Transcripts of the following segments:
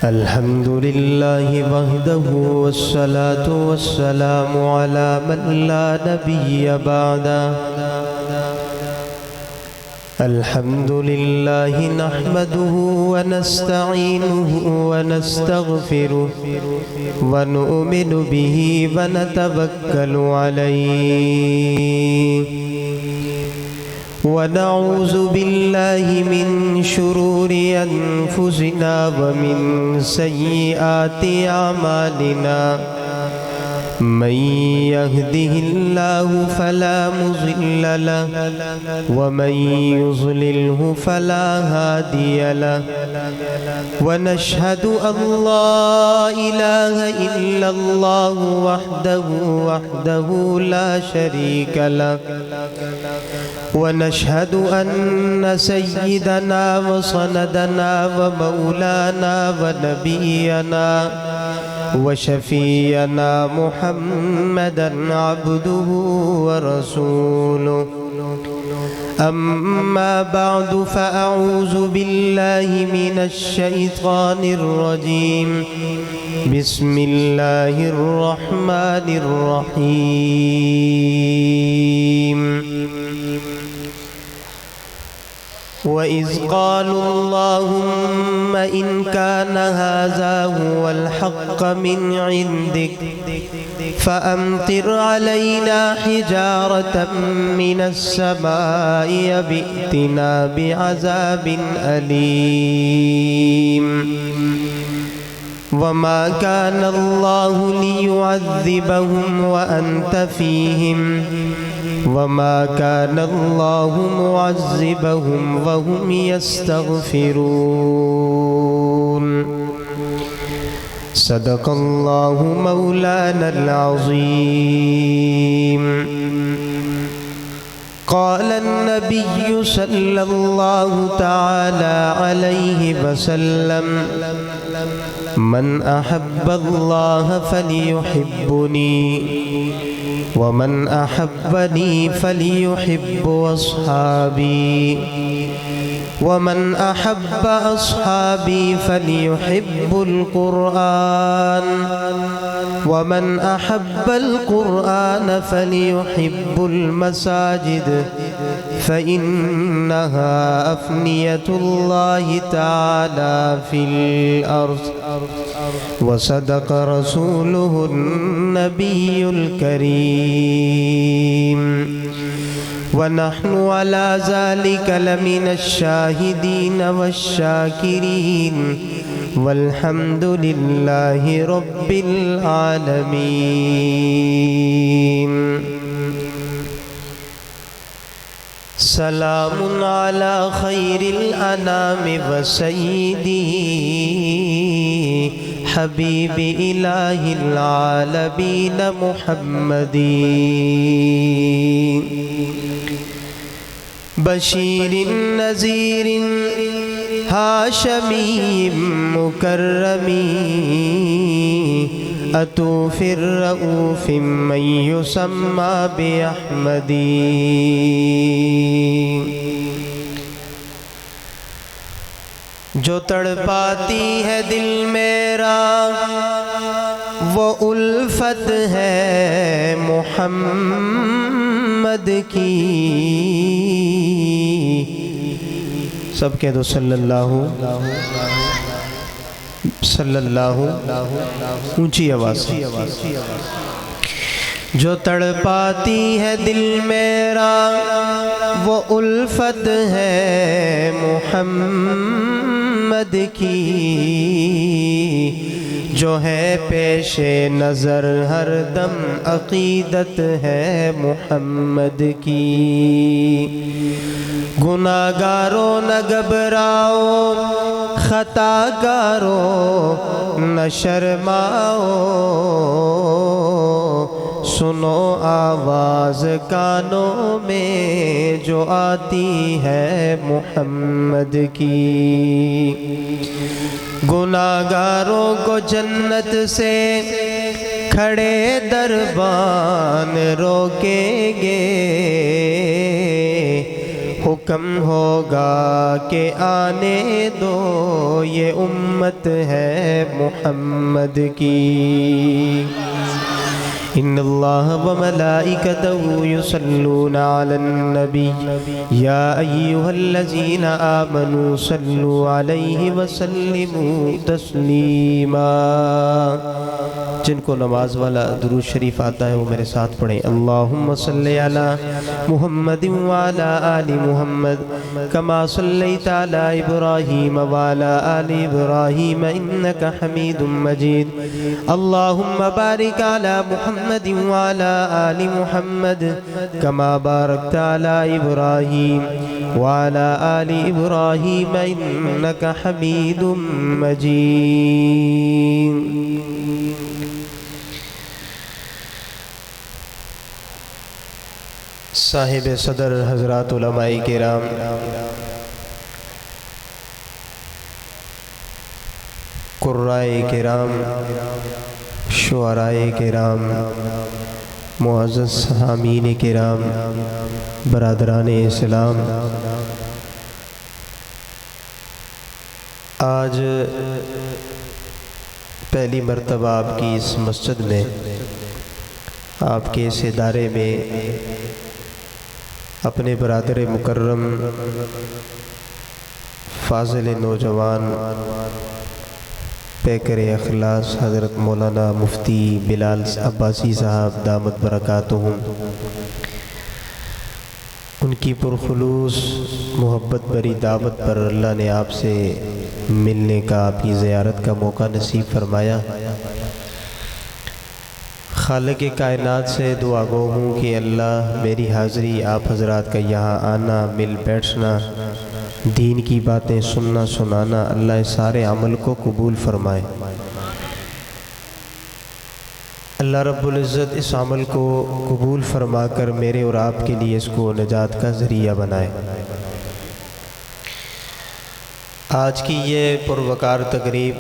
الحمد لله وحده والصلاة والسلام على من لا نبي بعده الحمد لله نحمده ونستعينه ونستغفره ونؤمن به ونتوكل عليه ونعوذ بالله من شرور أنفسنا ومن سيئات أعمالنا من يهده الله فلا مضل له ومن يضلله فلا هادي له ونشهد أن لا إله إلا الله وحده لا شريك له ونشهد أن سيدنا وسندنا ومولانا ونبينا وشفينا محمدا عبده ورسوله أما بعد فأعوذ بالله من الشيطان الرجيم بسم الله الرحمن الرحيم وَإِذْ قَالُوا اللَّهُمَّ إِنْ كَانَ هَذَا هُوَ الْحَقَّ مِنْ عِنْدِكَ فَأَمْطِرْ عَلَيْنَا حِجَارَةً مِنَ السَّمَاءِ أَوِ ائْتِنَا بِعَذَابٍ أَلِيمٍ وَمَا كَانَ اللَّهُ لِيُعَذِّبَهُمْ وَأَنْتَ فِيهِمْ وَمَا كَانَ اللَّهُ مُعَذِّبَهُمْ وَهُمْ يَسْتَغْفِرُونَ صدق الله مولانا العظيم قال النبي صلى الله تعالى عليه وسلم من أحب الله فليحبني ومن أحبني فليحب أصحابي ومن أحب أصحابي فليحب القرآن ومن أحب القرآن فليحب المساجد فإنها أفنية الله تعالى في الأرض وصدق رسوله النبي الكريم ونحن على ذلك لمن الشاهدين والشاكرين والحمد لله رب العالمين سلام على خير الأنام وسيدي حبيب إله العالمين محمد بشير نذير هاشمي مكرم أتوف الرؤوف من يسمى بأحمد جو تڑپاتی ہے دل میرا وہ الفت ہے محمد کی سب کہہ دو صلی اللہ اونچی آواز جو تڑپاتی ہے دل میرا وہ الفت ہے محمد کی جو ہے پیش نظر ہر دم عقیدت ہے محمد کی گناہگاروں نہ گھبراؤ خطاکاروں نہ شرماؤ سنو آواز کانوں میں جو آتی ہے محمد کی گناہگاروں کو جنت سے کھڑے دربان روکیں گے حکم ہوگا کہ آنے دو یہ امت ہے محمد کی۔ ان اللہ وملائکتہ یصلون علی النبی یا ایہا الذین آمنوا صلوا علیہ وسلموا تسلیما۔ جن کو نماز والا درود شریف آتا ہے وہ میرے ساتھ پڑھیں۔ اللہم صلی علی محمد وعلی آل محمد کما صلیت علی ابراہیم وعلی آل ابراہیم انک حمید مجید۔ اللہم بارک علی محمد وعلی آل محمد کما بارکت علی ابراہیم وعلی آل ابراہیم انک حمید مجید۔ صاحب صدر حضرات علماء کرام، قرائے کرام، شعراء کرام، معزز حامین کرام، برادران اسلام، آج پہلی مرتبہ آپ کی اس مسجد میں، آپ کے اس ادارے میں اپنے برادر مکرم فاضل نوجوان پیکر اخلاص حضرت مولانا مفتی بلال عباسی صاحب دامت برکاتہم، ان کی پرخلوص محبت بری دعوت پر اللہ نے آپ سے ملنے کا، آپ کی زیارت کا موقع نصیب فرمایا۔ خالق کائنات سے دعا گو ہوں کہ اللہ میری حاضری، آپ حضرات کا یہاں آنا، مل بیٹھنا، دین کی باتیں سننا سنانا، اللہ اس سارے عمل کو قبول فرمائے۔ اللہ رب العزت اس عمل کو قبول فرما کر میرے اور آپ کے لیے اس کو نجات کا ذریعہ بنائے۔ آج کی یہ پروقار تقریب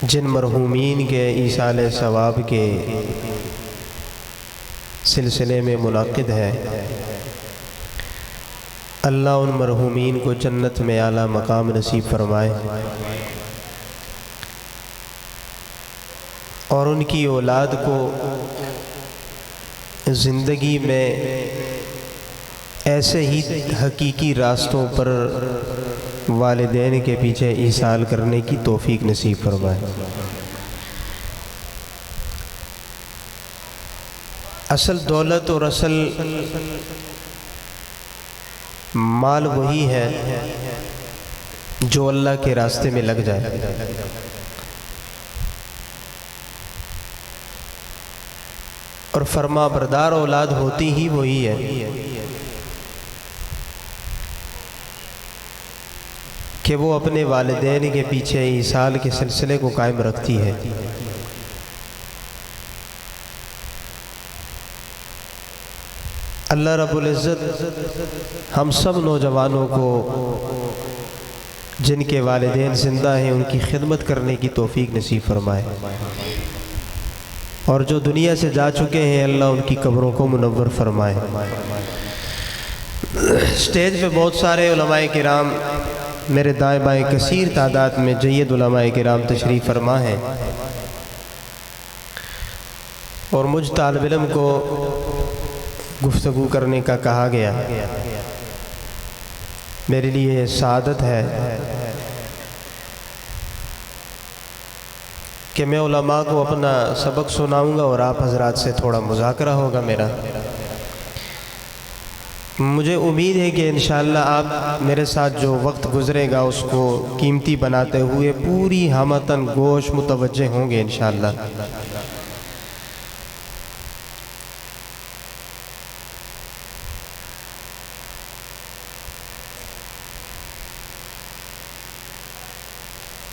جن مرحومین کے ایصال ثواب کے سلسلے میں منعقد ہے، اللہ ان مرحومین کو جنت میں اعلیٰ مقام نصیب فرمائے اور ان کی اولاد کو زندگی میں ایسے ہی حقیقی راستوں پر والدین کے پیچھے ایصال کرنے کی توفیق نصیب فرمائے۔ اصل دولت اور اصل مال وہی ہے جو اللہ کے راستے میں لگ جائے، اور فرما بردار اولاد ہوتی ہی وہی ہے کہ وہ اپنے والدین کے پیچھے ایصال کے سلسلے کو قائم رکھتی ہے۔ اللہ رب العزت ہم سب نوجوانوں کو جن کے والدین زندہ ہیں ان کی خدمت کرنے کی توفیق نصیب فرمائے، اور جو دنیا سے جا چکے ہیں اللہ ان کی قبروں کو منور فرمائے۔ اسٹیج پہ بہت سارے علماء کرام میرے دائیں بائیں کثیر تعداد میں جید علماء کرام تشریف فرما ہیں، اور مجھ طالب علم کو گفتگو کرنے کا کہا گیا۔ میرے لیے سعادت ہے کہ میں علماء کو اپنا سبق سناؤں گا اور آپ حضرات سے تھوڑا مذاکرہ ہوگا میرا۔ مجھے امید ہے کہ انشاءاللہ آپ میرے ساتھ جو وقت گزرے گا اس کو قیمتی بناتے ہوئے پوری ہمتاً گوش متوجہ ہوں گے انشاءاللہ۔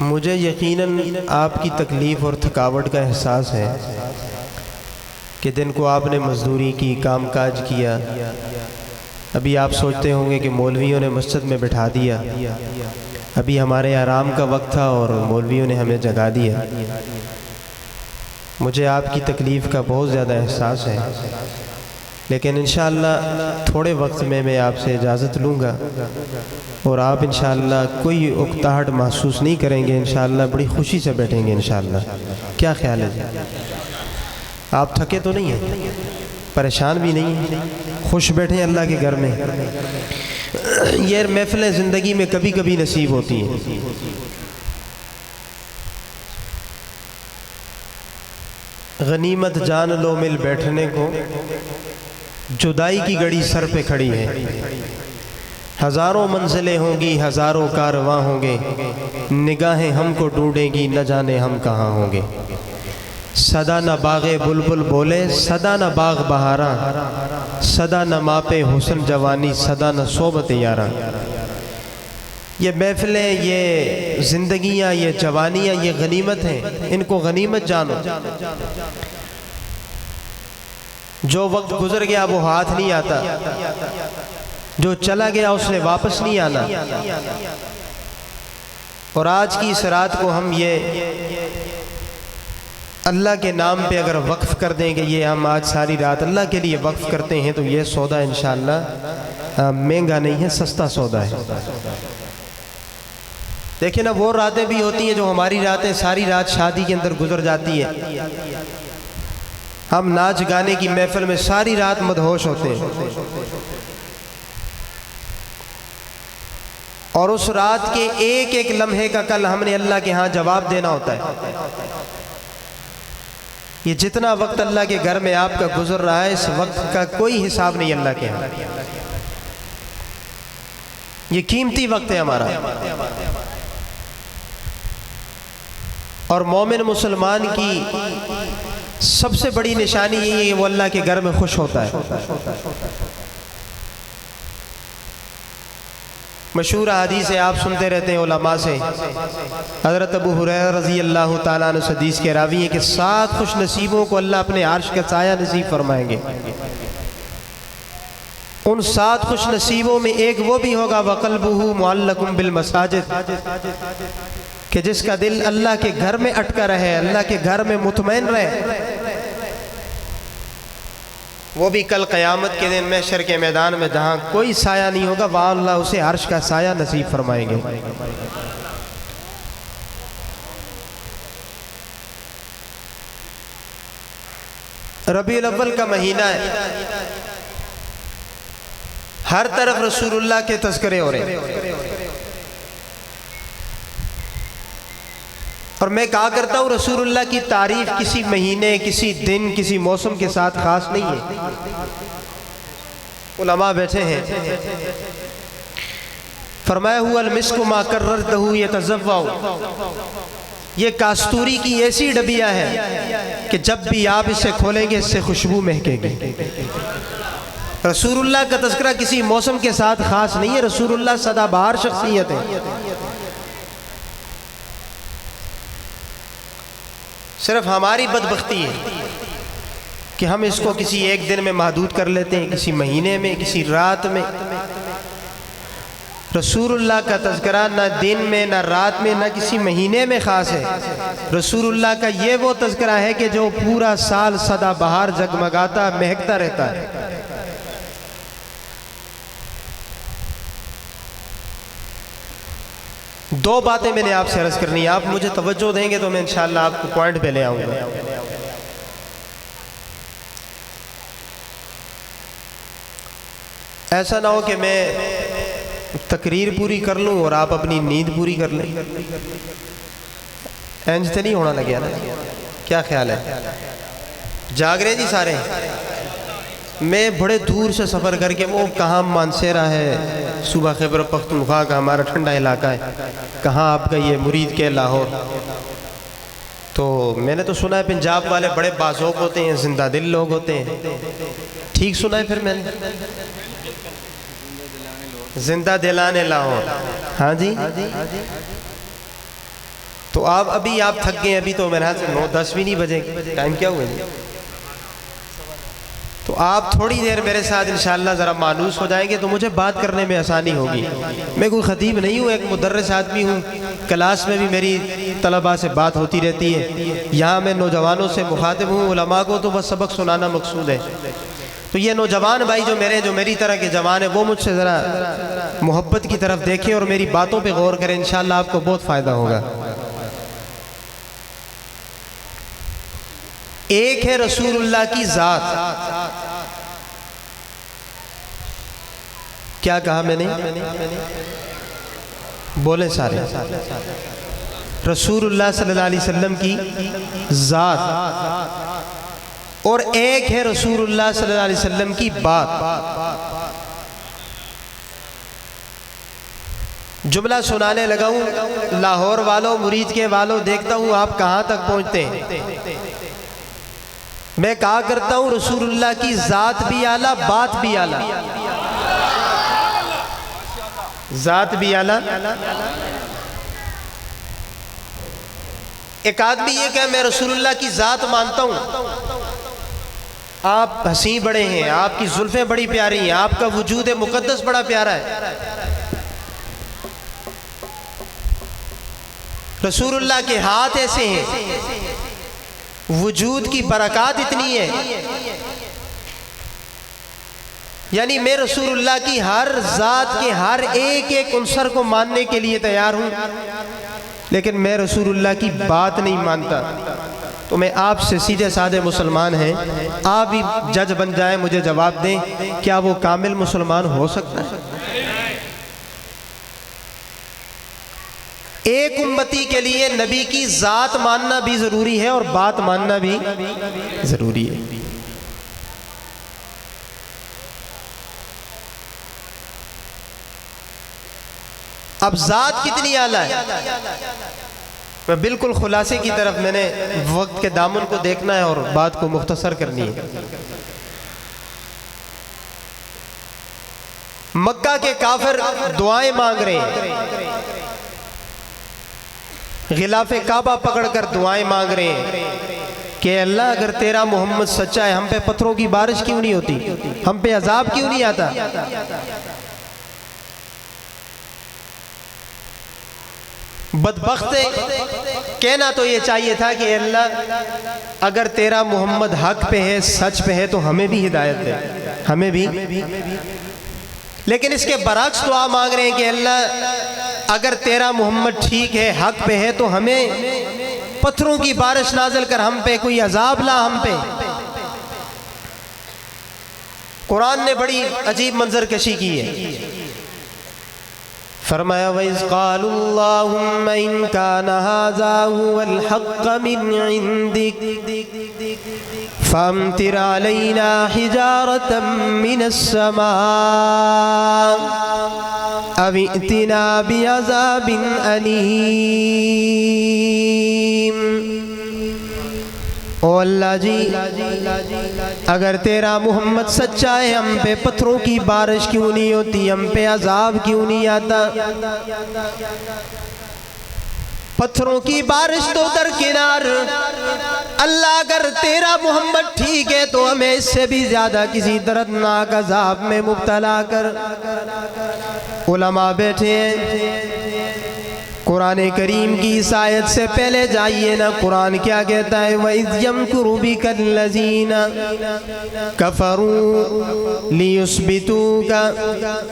مجھے یقیناً آپ کی تکلیف اور تھکاوٹ کا احساس ہے کہ دن کو آپ نے مزدوری کی، کام کاج کیا۔ ابھی آپ سوچتے ہوں گے کہ مولویوں نے مسجد میں بٹھا دیا، ابھی ہمارے آرام کا وقت تھا اور مولویوں نے ہمیں جگا دیا۔ مجھے آپ کی تکلیف کا بہت زیادہ احساس ہے، لیکن انشاءاللہ تھوڑے وقت میں آپ سے اجازت لوں گا، اور آپ انشاءاللہ کوئی اکتاہٹ محسوس نہیں کریں گے، انشاءاللہ بڑی خوشی سے بیٹھیں گے انشاءاللہ۔ کیا خیال ہے جی؟ آپ تھکے تو نہیں ہیں، پریشان بھی نہیں ہیں، خوش بیٹھے ہیں اللہ کے گھر میں۔ یہ محفلیں زندگی میں کبھی کبھی نصیب ہوتی ہیں۔ غنیمت جان لو مل بیٹھنے کو، جدائی کی گھڑی سر پہ کھڑی ہے۔ ہزاروں منزلیں ہوں گی، ہزاروں کارواں ہوں گے، نگاہیں ہم کو ڈھونڈیں گی، نہ جانے ہم کہاں ہوں گے۔ صدا نہ باغ بلبل بولے، صدا نہ باغ بہاراں، صدا نہ ماپے حسن جوانی، صدا نہ صحبت یاراں۔ یہ محفلیں، یہ زندگیاں، یہ جوانیاں، یہ غنیمت ہیں، ان کو غنیمت جانو۔ جو وقت گزر گیا وہ ہاتھ نہیں آتا، جو چلا گیا اس نے واپس نہیں آنا۔ اور آج کی اس رات کو ہم یہ اللہ کے نام پہ اگر وقف کر دیں کہ یہ ہم آج ساری رات اللہ کے لیے وقف کرتے ہیں، تو یہ سودا انشاءاللہ مہنگا نہیں ہے، سستا سودا ہے۔ دیکھیں نا، وہ راتیں بھی ہوتی ہیں جو ہماری راتیں ساری رات شادی کے اندر گزر جاتی ہے، ہم ناچ گانے کی محفل میں ساری رات مدہوش ہوتے ہیں، اور اس رات کے ایک ایک لمحے کا کل ہم نے اللہ کے ہاں جواب دینا ہوتا ہے۔ یہ جتنا وقت اللہ کے گھر میں آپ کا گزر رہا ہے، اس وقت کا کوئی حساب نہیں اللہ کے ہاں۔ یہ قیمتی وقت ہے ہمارا، اور مومن مسلمان کی سب سے بڑی نشانی یہی ہے کہ وہ اللہ کے گھر میں خوش ہوتا ہے۔ مشہور حدیث ہے، آپ سنتے رہتے ہیں علماء سے، حضرت ابو ہریرہ رضی اللہ تعالیٰ عنہ حدیث کے راوی ہیں کہ 7 خوش نصیبوں کو اللہ اپنے عرش کا سایہ نصیب فرمائیں گے۔ ان 7 خوش نصیبوں میں ایک وہ بھی ہوگا وَقَلْبُهُ مُعَلَّقٌ بِالْمَسَاجِدِ، کہ جس کا دل اللہ کے گھر میں اٹکا رہے، اللہ کے گھر میں مطمئن رہے، وہ بھی کل قیامت کے دن محشر کے میدان میں جہاں کوئی سایہ نہیں ہوگا، وہاں اللہ اسے عرش کا سایہ نصیب فرمائیں گے۔ ربیع الاول کا مہینہ ہے، ہر طرف رسول اللہ کے تذکرے ہو رہے ہیں، اور میں کہا کرتا ہوں رسول اللہ کی تعریف کسی مہینے، کسی دن، کسی موسم کے ساتھ خاص نہیں ہے۔ علماء بیٹھے ہیں، فرمایا ہوا المسک ما کررتہ یتزوع، یہ کاستوری کی ایسی ڈبیا ہے کہ جب بھی آپ اسے کھولیں گے اس سے خوشبو مہکے گی۔ رسول اللہ کا تذکرہ کسی موسم کے ساتھ خاص نہیں ہے، رسول اللہ سدا بہار شخصیت ہے۔ صرف ہماری بدبختی ہے کہ ہم اس کو کسی ایک دن میں محدود کر لیتے ہیں، کسی مہینے میں، کسی رات میں۔ رسول اللہ کا تذکرہ نہ دن میں، نہ رات میں، نہ کسی مہینے میں خاص ہے۔ رسول اللہ کا یہ وہ تذکرہ ہے کہ جو پورا سال سدا بہار جگمگاتا، مہکتا رہتا ہے۔ دو باتیں میں نے آپ سے عرض کرنی ہے، آپ مجھے توجہ دیں گے تو میں انشاءاللہ آپ کو پوائنٹ پہ لے آؤں گا۔ ایسا نہ ہو کہ میں تقریر پوری کر لوں اور آپ اپنی نیند پوری کر لیں، اینج تو نہیں ہونا لگیا نا؟ کیا خیال ہے؟ جاگ رہے جی سارے؟ میں بڑے دور سے سفر کر کے، وہ کہاں مانسیرہ ہے، صوبہ خیبر پختونخوا کا ہمارا ٹھنڈا علاقہ ہے، کہاں آپ کا یہ مرید کے لاہور، تو میں نے تو سنا ہے پنجاب والے بڑے بازوق ہوتے ہیں، زندہ دل لوگ ہوتے ہیں، ٹھیک سنا ہے؟ پھر میں نے زندہ دلانے لاہور، ہاں جی، تو ابھی آپ تھک گئے، ابھی تو میرے ہاتھ سے 9-10 بھی نہیں بجے، ٹائم کیا ہوئے جی؟ تو آپ تھوڑی دیر میرے ساتھ انشاءاللہ ذرا مانوس ہو جائیں گے تو مجھے بات کرنے میں آسانی ہوگی. میں کوئی خطیب نہیں ہوں، ایک مدرس آدمی ہوں. کلاس میں بھی میری طلباء سے بات ہوتی رہتی ہے. یہاں میں نوجوانوں سے مخاطب ہوں، علماء کو تو بس سبق سنانا مقصود ہے. تو یہ نوجوان بھائی جو میری طرح کے جوان ہیں، وہ مجھ سے ذرا محبت کی طرف دیکھیں اور میری باتوں پہ غور کریں. انشاءاللہ آپ کو بہت فائدہ ہوگا. ایک ہے رسول اللہ کی ذات. کیا کہا میں نے؟ بولیں سارے. رسول اللہ صلی اللہ علیہ وسلم کی ذات اور ایک ہے رسول اللہ صلی اللہ علیہ وسلم کی بات. جملہ سنانے لگا ہوں. لاہور والوں، مرید کے والوں، دیکھتا ہوں آپ کہاں تک پہنچتے ہیں. میں کہا کرتا ہوں رسول اللہ کی ذات بھی اعلیٰ، بات بھی اعلیٰ. ذات بھی اعلیٰ. ایک آدمی یہ کہ میں رسول اللہ کی ذات مانتا ہوں. آپ حسین بڑے ہیں، آپ کی زلفیں بڑی پیاری ہیں، آپ کا وجود مقدس بڑا پیارا ہے. رسول اللہ کے ہاتھ ایسے ہیں، وجود کی برکات اتنی ہے. یعنی میں رسول اللہ کی ہر ذات کے ہر ایک ایک عنصر کو ماننے کے لیے تیار ہوں، لیکن میں رسول اللہ کی بات نہیں مانتا. تو میں آپ سے سیدھے سادے مسلمان ہیں، آپ بھی جج بن جائیں، مجھے جواب دیں، کیا وہ کامل مسلمان ہو سکتا ہے؟ ایک امتی کے لیے نبی کی ذات ماننا بھی ضروری ہے اور بات ماننا بھی ضروری ہے. اب ذات کتنی اعلیٰ ہے؟ میں بالکل خلاصے کی طرف، میں نے وقت کے دامن کو دیکھنا ہے اور بات کو مختصر کرنی ہے. مکہ کے کافر دعائیں مانگ رہے ہیں، غلاف کعبہ پکڑ کر دعائیں مانگ رہے ہیں کہ اللہ اگر تیرا محمد سچا ہے، ہم پہ پتھروں کی بارش کیوں نہیں ہوتی، ہم پہ عذاب کیوں نہیں آتا. بدبخت کہنا تو یہ چاہیے تھا کہ اللہ اگر تیرا محمد حق پہ ہے، سچ پہ ہے، تو ہمیں بھی ہدایت دے، ہمیں بھی. لیکن اس کے برعکس دعا مانگ رہے ہیں کہ اللہ اگر تیرا محمد ٹھیک ہے، حق پہ ہے، تو ہمیں پتھروں کی بارش نازل کر، ہم پہ کوئی عذاب لا ہم پہ. قرآن نے بڑی عجیب منظر کشی کی ہے. فرمایا وَإِذْ قَالُوا اللَّهُمَّ إِن كَانَ هَذَا هُوَ الْحَقَّ مِنْ عِنْدِكَ فَأَمْطِرْ عَلَيْنَا حِجَارَةً مِنَ السَّمَاءِ أَوْ ائْتِنَا بِعَذَابٍ أَلِيمٍ. او اللہ جی، اگر تیرا محمد سچا ہے، ہم پہ پتھروں کی بارش کیوں نہیں ہوتی، ہم پہ عذاب کیوں نہیں آتا. پتھروں کی بارش تو درکنار، اللہ اگر تیرا محمد ٹھیک ہے تو ہمیں اس سے بھی زیادہ کسی دردناک عذاب میں مبتلا کر. علماء بیٹھے ہیں، قرآن کریم کی اس آیت سے پہلے جائیے نا، قرآن کیا کہتا ہے؟ وَإِذْ يَمْكُرُ بِكَ الَّذِينَ كَفَرُوا لِيُثْبِتُوكَ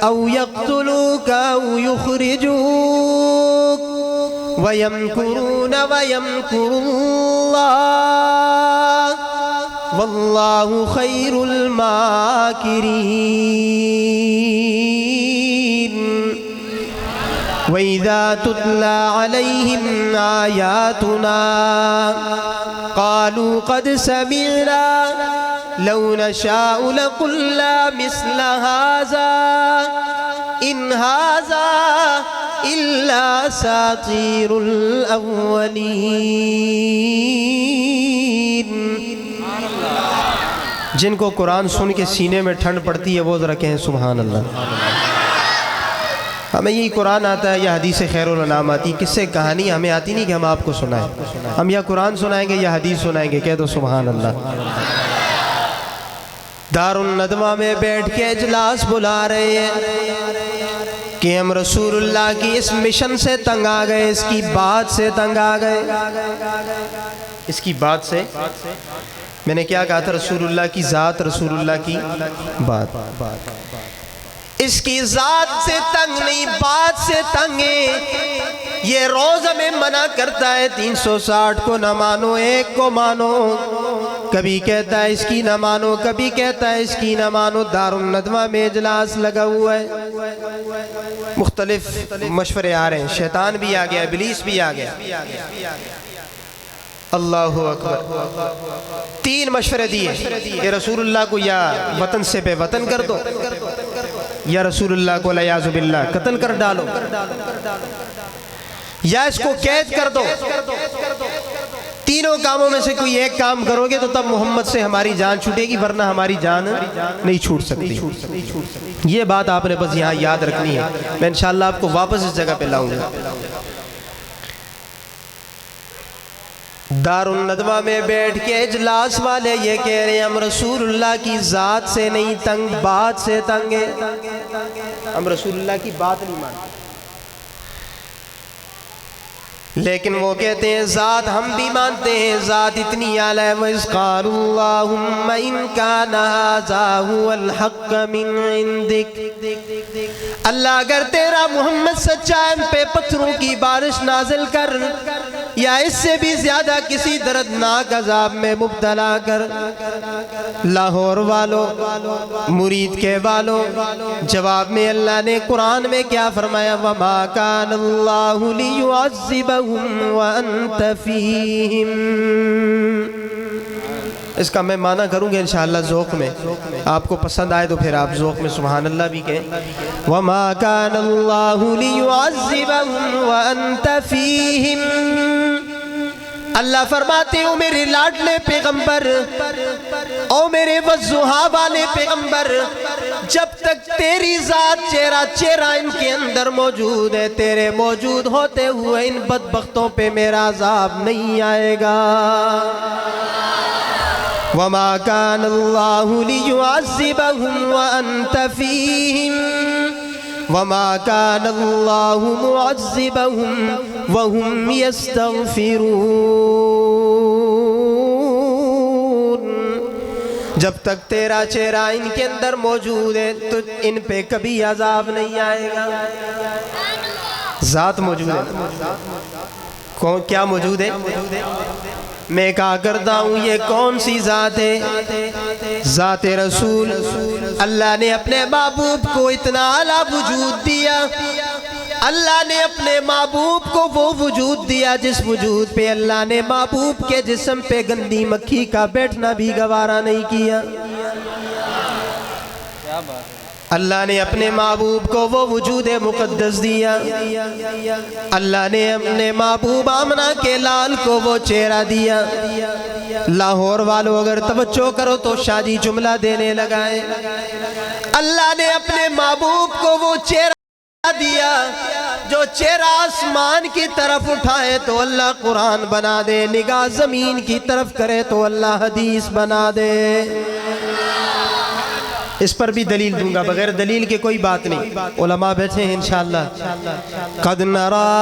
أَوْ يَقْتُلُوكَ أَوْ يُخْرِجُوكَ وَيَمْكُرُونَ وَيَمْكُرُ اللَّهُ وَاللَّهُ خَيْرُ الْمَاكِرِينَ. وَإِذَا تُتْلَى عَلَيْهِمْ آيَاتُنَا قَالُوا قَدْ سَمِعْنَا لَوْ نَشَاءُ لَقُلْنَا مِثْلَ هَذَا إِنْ هَذَا إِلَّا أَسَاطِيرُ الْأَوَّلِينَ. جن کو قرآن سن کے سینے میں ٹھنڈ پڑتی ہے وہ ذرا کہیں سبحان اللہ. ہمیں یہی قرآن آتا ہے یا حدیث خیر الانام آتی، کس سے کہانی ہمیں آتی نہیں کہ ہم آپ کو سنائیں. ہم یا قرآن سنائیں گے یا حدیث سنائیں گے، کہہ دو سبحان اللہ. دارالندوہ میں بیٹھ کے اجلاس بلا رہے ہیں کہ ہم رسول اللہ کی اس مشن سے تنگ آ گئے، اس کی بات سے تنگ آ گئے۔ اس کی بات سے، میں نے کیا کہا تھا؟ رسول اللہ کی ذات، رسول اللہ کی بات۔ اس کی ذات سے تنگ نہیں، بات سے تنگ ہے۔ یہ روز ہمیں منع کرتا ہے 360 کو نہ مانو، ایک کو مانو۔ کبھی کہتا ہے اس کی نہ مانو، کبھی کہتا ہے اس کی نہ مانو۔ دارالندوہ میں اجلاس لگا ہوا ہے، مختلف مشورے آ رہے ہیں، شیطان بھی آ گیا، ابلیس بھی آ گیا۔ اللہ اکبر۔ 3 مشورے دیے کہ رسول اللہ کو یا وطن سے بے وطن کر دو، یا رسول اللہ کو والعیاذ باللہ قتل کر ڈالو، یا اس کو قید کر دو۔ تینوں کاموں میں سے کوئی ایک کام کرو گے تو تب محمد سے ہماری جان چھوٹے گی، ورنہ ہماری جان نہیں چھوٹ سکتی۔ یہ بات آپ نے بس یہاں یاد رکھنی ہے، میں انشاءاللہ آپ کو واپس اس جگہ پہ لاؤں گا۔ دارالندوہ میں بیٹھ کے اجلاس والے یہ کہہ رہے ہیں ہم رسول اللہ کی ذات سے نہیں تنگ، بات سے تنگ ہیں۔ ہم رسول اللہ کی بات نہیں مانتے، لیکن وہ کہتے ہیں ذات ہم بھی مانتے ہیں، ذات اتنی اعلیٰ ہے۔ وَإِذْ قَالُوا اللَّهُمَّ إِنْ كَانَ هَذَا هُوَ الْحَقَّ مِنْ عِنْدِكَ، اللہ اگر تیرا محمد سچا ہے، ہم پہ پتھروں کی بارش نازل کر، یا اس سے بھی زیادہ کسی دردناک عذاب میں مبتلا کر۔ لاہور والوں، مرید کے والوں، جواب میں اللہ نے قرآن میں کیا فرمایا؟ وَمَا كَانَ اللَّهُ لِيُعَذِّبَهُمْ وَأَنْتَ فِيهِمْ۔ اس کا میں معنی کروں گا انشاءاللہ ذوق میں، آپ کو پسند آئے تو پھر آپ ذوق میں سبحان اللہ بھی کہیں۔ وَمَا كَانَ اللَّهُ لِيُعَذِّبَهُمْ وَأَنْتَ فِيهِمْ۔ اللہ فرماتے ہو میرے لاڈلے پیغمبر، او میرے وضحا والے پیغمبر، جب تک تیری ذات چہرہ چہرہ ان کے اندر موجود ہے، تیرے موجود ہوتے ہوئے ان بدبختوں پہ میرا عذاب نہیں آئے گا۔ وَمَا كَانَ اللَّهُ لِيُعَذِّبَهُمْ وَأَنْتَ فِيهِمْ وَمَا كَانَ اللَّهُ مُعَذِّبَهُمْ وَهُمْ يَسْتَغْفِرُونَ۔ جب تک تیرا چہرہ ان کے اندر موجود ہے تو ان پہ کبھی عذاب نہیں آئے گا۔ ذات موجود ہے، کیا موجود ہے؟ میں کہا کرتا ہوں یہ کون سی ذات ہے؟ ذات رسول۔ اللہ نے اپنے محبوب کو اتنا اعلیٰ وجود دیا، اللہ نے اپنے محبوب کو وہ وجود دیا جس وجود پہ اللہ نے محبوب کے جسم پہ گندی مکھی کا بیٹھنا بھی گوارا نہیں کیا۔ اللہ نے اپنے محبوب کو وہ وجود مقدس دیا، اللہ نے اپنے محبوب آمنہ کے لال کو وہ چہرہ دیا۔ لاہور والوں اگر توجہ کرو تو شاہ جی جملہ دینے لگائے، اللہ نے اپنے محبوب کو وہ چہرہ دیا جو چہرہ آسمان کی طرف اٹھائے تو اللہ قرآن بنا دے، نگاہ زمین کی طرف کرے تو اللہ حدیث بنا دے۔ اس پر بھی دلیل دوں گا، بغیر دلیل کے کوئی بات نہیں، علماء بیٹھے ہیں انشاءاللہ۔ قد نرى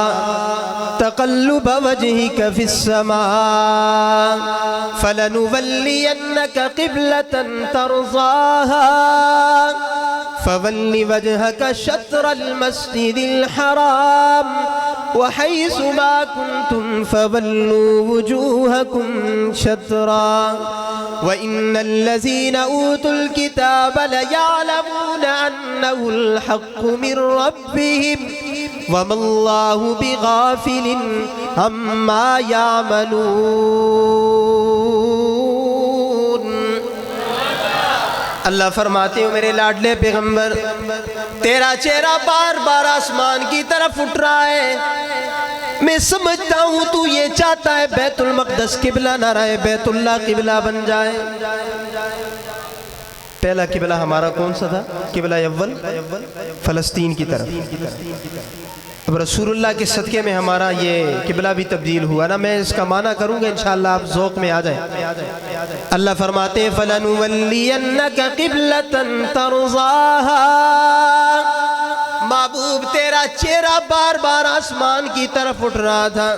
تقلب وجهك في السماء فلنولينك قبلة ترضاها فول وجهك شطر المسجد الحرام وحيث ما كنتم فولوا وجوهكم شطرا وإن الذين أوتوا الكتاب ليعلمون أنه الحق من ربهم وما الله بغافل عما يعملون۔ اللہ فرماتے ہو میرے لاڈلے پیغمبر، تیرا چہرہ بار بار آسمان کی طرف اٹھ رہا ہے، میں سمجھتا ہوں تو یہ چاہتا ہے بیت المقدس قبلہ نہ رہے، بیت اللہ قبلہ بن جائے۔ پہلا قبلہ ہمارا کون سا تھا؟ قبلہ اول فلسطین کی طرف، اب رسول اللہ کے صدقے میں ہمارا یہ قبلہ بھی تبدیل ہوا نا. میں اس کا معنی کروں گا انشاءاللہ آپ ذوق میں آ جائیں. اللہ فرماتے ہیں فَلَنُوَلِّيَنَّكَ قِبْلَةً تَرْضَاهَا. محبوب تیرا چہرہ بار بار آسمان کی طرف اٹھ رہا تھا.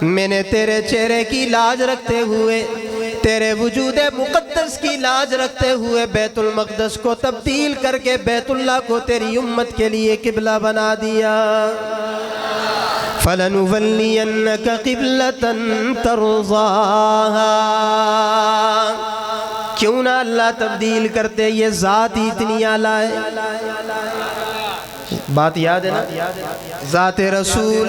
میں نے تیرے چہرے کی لاج رکھتے ہوئے, تیرے وجود مقدس کی لاج رکھتے ہوئے بیت المقدس کو تبدیل کر کے بیت اللہ کو تیری امت کے لیے قبلہ بنا دیا. فَلَنُوَلِّيَنَّكَ قِبْلَةً تَرْضَاهَا. کیوں نہ اللہ تبدیل کرتے, یہ ذات ہی اتنی اعلیٰ ہے. بات یاد ہے نا, ذات رسول.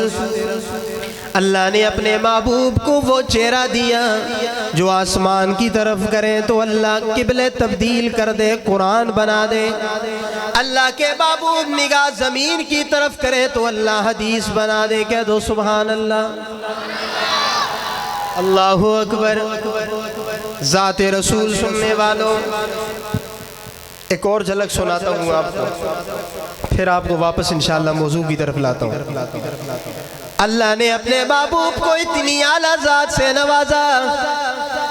اللہ نے اپنے محبوب کو وہ چہرہ دیا جو آسمان کی طرف کرے تو اللہ قبلے تبدیل کر دے, قرآن بنا دے. اللہ کے محبوب نگاہ زمین کی طرف کرے تو اللہ حدیث بنا دے. کہہ دو سبحان اللہ, اللہ اکبر. ذات رسول سننے والوں, ایک اور جھلک سناتا ہوں آپ کو, پھر آپ کو واپس انشاءاللہ موضوع کی طرف لاتا ہوں. اللہ نے اپنے محبوب کو اتنی اعلیٰ ذات سے نوازا.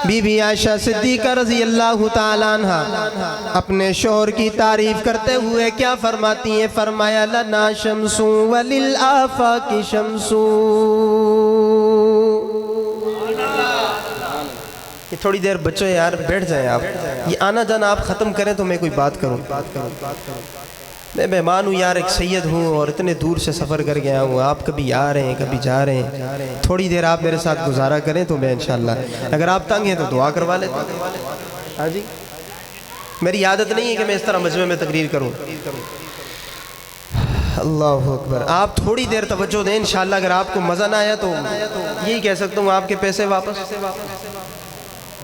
بی بی عائشہ صدیقہ رضی اللہ تعالیٰ عنہ اپنے شوہر کی تعریف کرتے ہوئے کیا فرماتی ہیں؟ فرمایا لنا شمس وللآفاق شمس. یہ تھوڑی دیر بچوں یار بیٹھ جائیں آپ, یہ آنا جانا آپ ختم کریں تو میں کوئی بات کروں. میں مہمان ہوں یار, ایک سید ہوں اور اتنے دور سے سفر کر گیا ہوں. آپ کبھی آ رہے ہیں کبھی جا رہے ہیں, تھوڑی دیر آپ میرے ساتھ گزارا کریں تو میں انشاءاللہ, اگر آپ تنگ ہیں تو دعا کروا لیتے ہیں. ہاں جی, میری عادت نہیں ہے کہ میں اس طرح مجمع میں تقریر کروں. اللہ اکبر. آپ تھوڑی دیر توجہ دیں انشاءاللہ. اگر آپ کو مزہ نہ آیا تو یہی کہہ سکتا ہوں آپ کے پیسے واپس.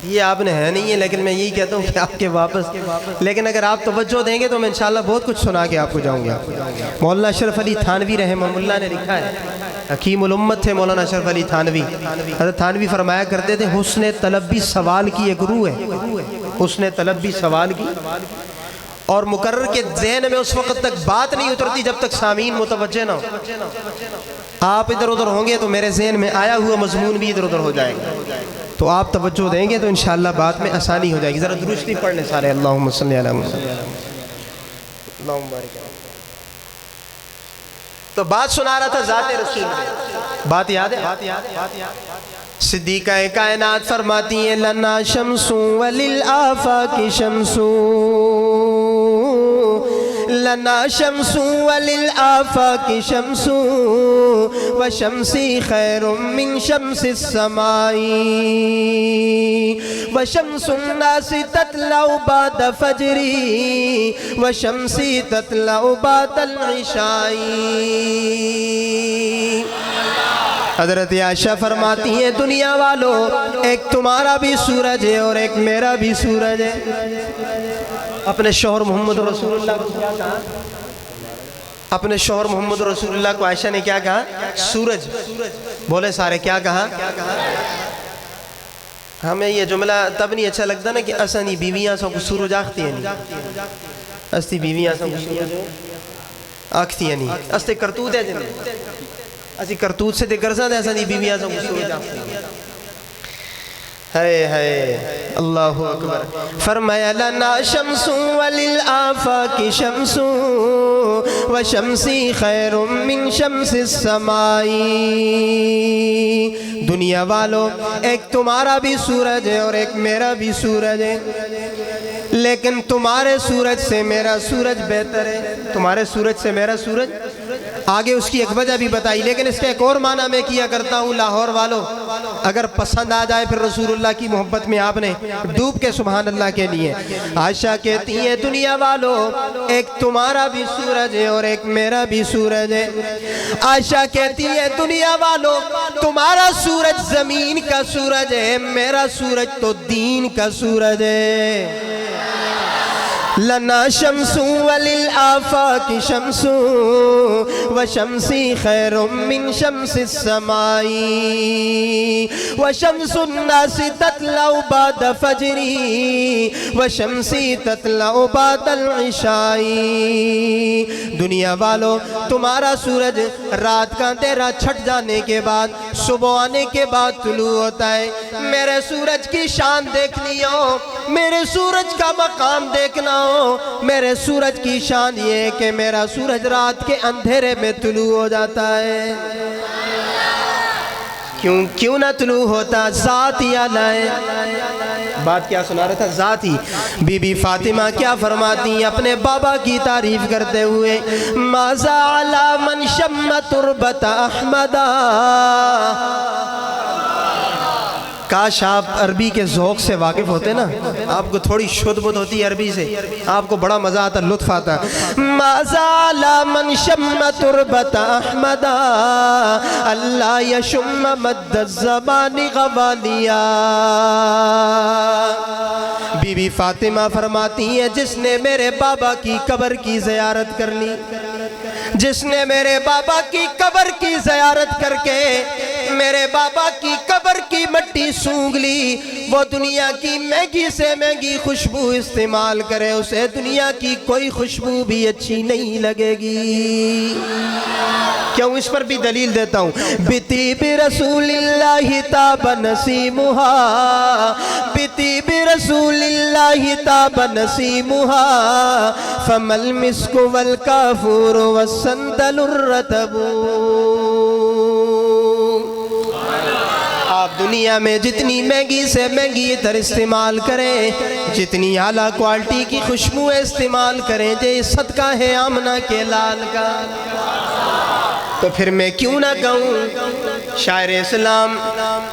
یہ آپ نے ہے نہیں ہے, لیکن میں یہی کہتا ہوں کہ آپ کے واپس. لیکن اگر آپ توجہ دیں گے تو میں انشاءاللہ بہت کچھ سنا کے آپ کو جاؤں گا. مولانا اشرف علی تھانوی رحمہ اللہ نے لکھا ہے, حکیم الامت تھے مولانا اشرف علی تھانوی. حضرت تھانوی فرمایا کرتے تھے حسن طلب بھی سوال کی ایک روح ہے. حسن طلب بھی سوال کی, اور مقرر کے ذہن میں اس وقت تک بات نہیں اترتی جب تک سامعین متوجہ نہ ہو. آپ ادھر ادھر ہوں گے تو میرے ذہن میں آیا ہوا مضمون بھی ادھر ادھر ہو جائے گا. تو آپ توجہ دیں گے تو انشاءاللہ بات میں آسانی ہو جائے گی. ذرا درود شریف پڑھ لیں سارے. اللہم صلی علی محمد. اللہم بارک. تو بات سنا رہا تھا ذات رسول میں, بات یاد ہے. صدیقہ کائنات فرماتی ہیں لنا شمس وللآفاق شمس. لنا شمس وللآفاق شمس وشمسی خیر من شمس السماء وشمس الناس تطلع بعد فجری وشمسی تطلع بعد العشاء. حضرت عائشہ فرماتی ہیں دنیا والو, ایک تمہارا بھی سورج ہے اور ایک میرا بھی سورج ہے. اپنے شوہر محمد رسول اللہ کو کیا کہا؟ اپنے شوہر محمد رسول اللہ کو عائشہ نے کیا کہا؟ سورج. بولے سارے کیا کہا؟ ہمیں یہ جملہ تب نہیں اچھا لگتا نا کہ اسانی بیویاں سو کو سورج آختی ہیں نہیں, استی بیویاں سو کو سورج آختی ہیں نہیں, استے کرتوت ہے جنہیں اسی کرتوت سے دیکھ کرسا دے اسانی بیویاں سو کو سورج آختی ہیں. ہے اللہ اکبر. فرمایا لنا شمس وللآفاق شمس وشمسی خیر من شمس السماء. دنیا والو, ایک تمہارا بھی سورج ہے اور ایک میرا بھی سورج ہے, لیکن تمہارے سورج سے میرا سورج بہتر ہے. تمہارے سورج سے میرا سورج, آگے اس کی ایک وجہ بھی بتائی, لیکن اس کا ایک اور معنی میں کیا کرتا ہوں. لاہور والو اگر پسند آ جائے پھر رسول اللہ کی محبت میں آپ نے ڈوب کے سبحان اللہ کے لیے. عائشہ کہتی ہیں دنیا والو, ایک تمہارا بھی سورج ہے اور ایک میرا بھی سورج ہے. عائشہ کہتی ہے دنیا والو, تمہارا سورج زمین کا سورج ہے, میرا سورج تو دین کا سورج ہے. لنا شمس وللآفاق شمس وشمسی خیر من شمس السماء وشمس الناس تطلع بعد فجری وشمسی تطلع بعد العشاء۔ دنیا والو، تمہارا سورج رات کا اندھیرا چھٹ جانے کے بعد صبح آنے کے بعد طلوع ہوتا ہے۔ میرے سورج کی شان دیکھنی ہو، میرے سورج کا مقام دیکھنا ہو، میرے سورج کی شان یہ ہے کہ میرا سورج رات کے اندھیرے میں طلوع ہو جاتا ہے۔ کیوں نہ طلوع ہوتا؟ ذات ہی اعلیٰ ہے۔ بات کیا سنا رہا تھا؟ ذات ہی۔ بی بی فاطمہ کیا فرماتی ہیں اپنے بابا کی تعریف کرتے ہوئے؟ ماذا علی من شم تربت احمدہ۔ کاش آپ عربی کے ذوق سے واقف ہوتے نا، آپ کو تھوڑی شدھ بدھ ہوتی ہے عربی سے، آپ کو بڑا مزہ آتا، لطف آتا۔ ماذا علی من شم تربت احمدہ اللہ یشم مد الزمان غوالیا۔ بی بی فاطمہ فرماتی ہیں جس نے میرے بابا کی قبر کی زیارت کر لی، جس نے میرے بابا کی قبر کی زیارت کر کے میرے بابا کی قبر کی مٹی سونگھ لی، وہ دنیا کی مہنگی سے مہنگی خوشبو استعمال کرے، اسے دنیا کی کوئی خوشبو بھی اچھی نہیں لگے گی۔ کیوں؟ اس پر بھی دلیل دیتا ہوں۔ بطیب رسول اللہ تاب نسیمہا، بطیب رسول اللہ تاب نسیمہا، فما المسک والکافور والسندل الرطب۔ آپ دنیا میں جتنی مہنگی سے مہنگی عطر استعمال کریں، جتنی اعلیٰ کوالٹی کی خوشبوئیں استعمال کریں، یہ صدقہ ہے آمنہ کے لال کا، تو پھر میں کیوں نہ کہوں؟ شاعر اسلام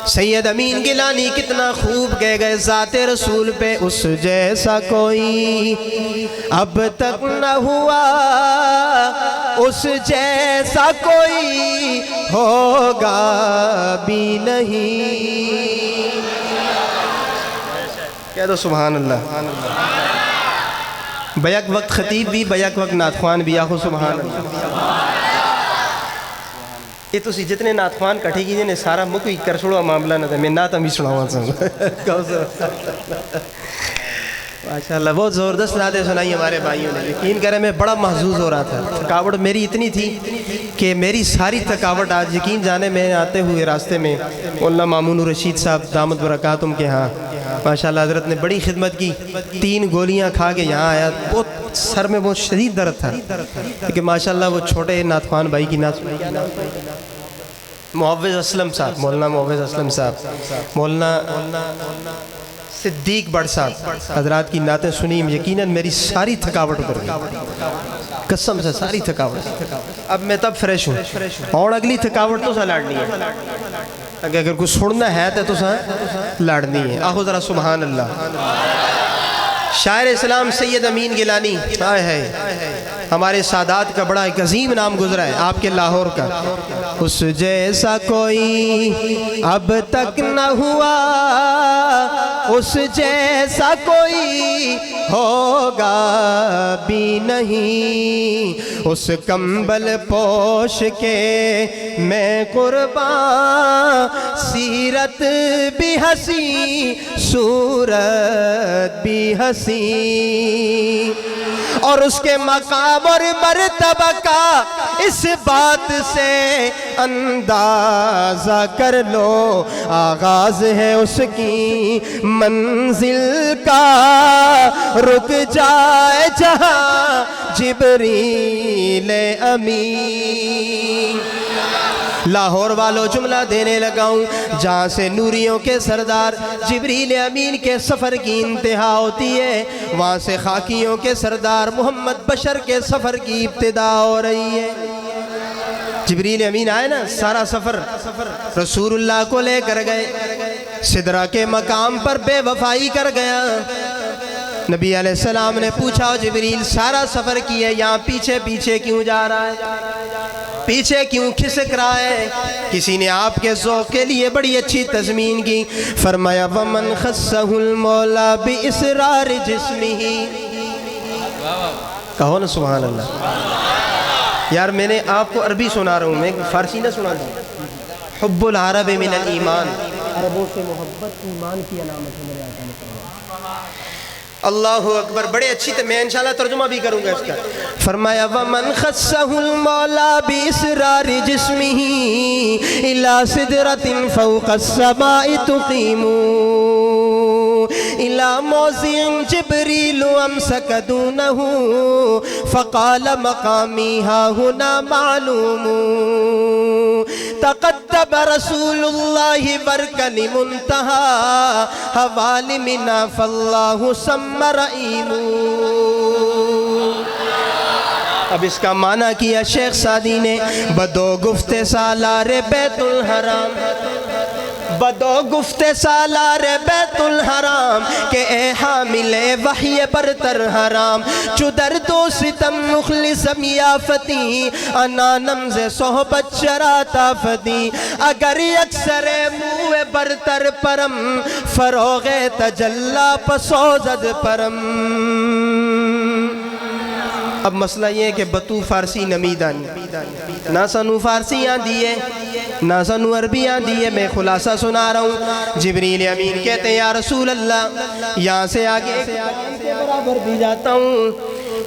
سید امین گیلانی کتنا خوب کہہ گئے ذات رسول پہ، اس جیسا کوئی اب تک نہ ہوا، اس جیسا کوئی ہوگا بھی نہیں۔ کہہ دو سبحان اللہ۔ بیک وقت خطیب بھی، بیک وقت نعت بھی، آخو سبحان اللہ۔ یہ تسی جتنے نعت خوان کٹھے کی جنہیں سارا مکوی کر چھوڑا معاملہ نہ تھا، میں نعت ہم بھی سناؤں ماشاءاللہ بہت زبردست نعتیں سنائی ہمارے بھائیوں نے۔ یقین کریں میں بڑا محظوظ ہو رہا تھا، تھکاوٹ میری اتنی تھی کہ میری ساری تھکاوٹ آج یقین جانے میں آتے ہوئے راستے میں مولانا مامون رشید صاحب دامت برکاتہم کے ہاں ماشاءاللہ حضرت نے بڑی خدمت کی، 3 گولیاں کھا کے یہاں آیا، بہت سر میں بہت شدید درد تھا، لیکن ماشاءاللہ وہ چھوٹے نعت خوان بھائی کی نعت معوض اسلم صاحب، مولانا معوض اسلم صاحب، مولانا صدیق بڑھ صاحب حضرات کی نعتیں سنی، یقیناً میری ساری تھکاوٹ اتر گئی، قسم سے ساری تھکاوٹ۔ اب میں تب فریش ہوں، اور اگلی تھکاوٹ تو سا لڑنی ہے، اگر کچھ سننا ہے تو سا لڑنی ہے۔ آخو ذرا سبحان اللہ۔ شاعر اسلام سید امین گیلانی ہمارے سادات کا بڑا ایک عظیم نام گزرا ہے آپ کے لاہور کا۔ اس جیسا کوئی اب تک نہ ہوا، اس جیسا کوئی ہوگا بھی نہیں، اس کمبل پوش کے میں قربان، سیرت بھی حسین صورت بھی حسین، اور اس کے مقام اور مرتبہ کا اس بات سے اندازہ کر لو، آغاز ہے اس کی منزل کا، رک جائے جہاں جبریل امین۔ لاہور والوں جملہ دینے لگاؤں، جہاں سے نوریوں کے سردار جبریل امین کے سفر کی انتہا ہوتی ہے، وہاں سے خاکیوں کے سردار محمد بشر کے سفر کی ابتدا ہو رہی ہے۔ جبریل امین آئے نا، سارا سفر رسول اللہ کو لے کر گئے، سدرہ کے مقام پر بے وفائی کر گیا۔ نبی علیہ السلام نے پوچھا جبریل سارا سفر کیا ہے، یہاں پیچھے پیچھے کیوں جا رہا ہے، پیچھے کیوں کھسک رہا ہے؟ کسی نے آپ کے ذوق کے لیے بڑی اچھی تضمین کی، فرمایا وَمَنْ خَصَّهُ الْمَوْلَى بِإِسْرَارِ جِسْمِهِ، کہو نا سبحان اللہ۔ یار میں نے آپ کو عربی سنا رہا ہوں، میں فارسی نہ سنا دوں۔ حب العرب من الایمان، عربوں سے محبت ایمان کی علامت ہے میرے آقا نے فرمایا۔ اللہ اکبر، بڑے اچھی تھے، میں انشاءاللہ ترجمہ بھی کروں گا اس کا۔ فرمایا وَمَنْ خَصَّهُ الْمَوْلَى بِإِسْرَارِ جِسْمِهِ إِلَى سِدْرَةٍ فَوْقَ السَّمَاءِ تُقِيمُ إِلَى مَوْضِعٍ جِبْرِيلُ أَمْسَكَ دُونَهُ فَقَالَ مَقَامِي هَاهُنَا مَعْلُومٌ تقدم رسول اللہ برکن منتہا حوال منا فاللہ سم رئیم۔ اب اس کا معنی کیا شیخ سعدی نے، بدو گفت سالار بیت الحرام، بدو گفت سالار بیت الحرام کہ اے حامل وحی برتر حرام، چو درد و ستم مخلص میافتی انا نمز صحبت شراتا فتی، اگر اکثر موہ برتر پرم فروغ تجلا پسوزد پرم۔ اب مسئلہ یہ ہے کہ بطو فارسی نمیدانی، نہ سنو فارسی آندھی ہے نہ سنو عربی آندھی ہے، میں خلاصہ سنا رہا ہوں۔ جبریل امین کہتے ہیں یا رسول اللہ، یہاں سے آگے اقبال کے برابر بھی جاتا ہوں،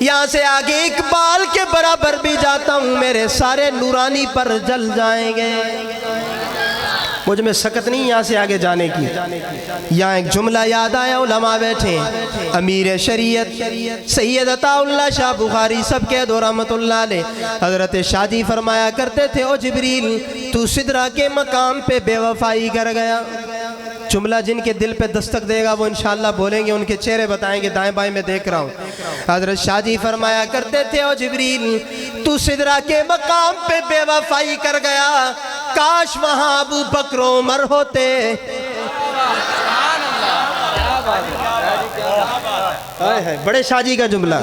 یہاں سے آگے اقبال کے برابر بھی جاتا ہوں، میرے سارے نورانی پر جل جائیں گے۔ مجھ میں سکت نہیں یہاں سے آگے جانے کی۔ یہاں ایک جملہ یاد آیا، علماء بیٹھے ہیں، امیر شریعت سید عطا اللہ شاہ بخاری سب کے دو رحمت اللہ علیہ، حضرت شاہ جی فرمایا کرتے تھے او جبریل تو سدرہ کے مقام پہ بے وفائی کر گیا۔ جملہ جن کے دل پہ دستک دے گا وہ انشاءاللہ بولیں گے، ان کے چہرے بتائیں گے، دائیں بائیں میں دیکھ رہا ہوں۔ حضرت شاہ جی فرمایا کرتے تھے او جبریل تو سدرہ کے مقام پہ بے وفائی کر گیا، کاش وہاں ابو بکر و عمر ہوتے۔ بڑے شاہ جی کا جملہ،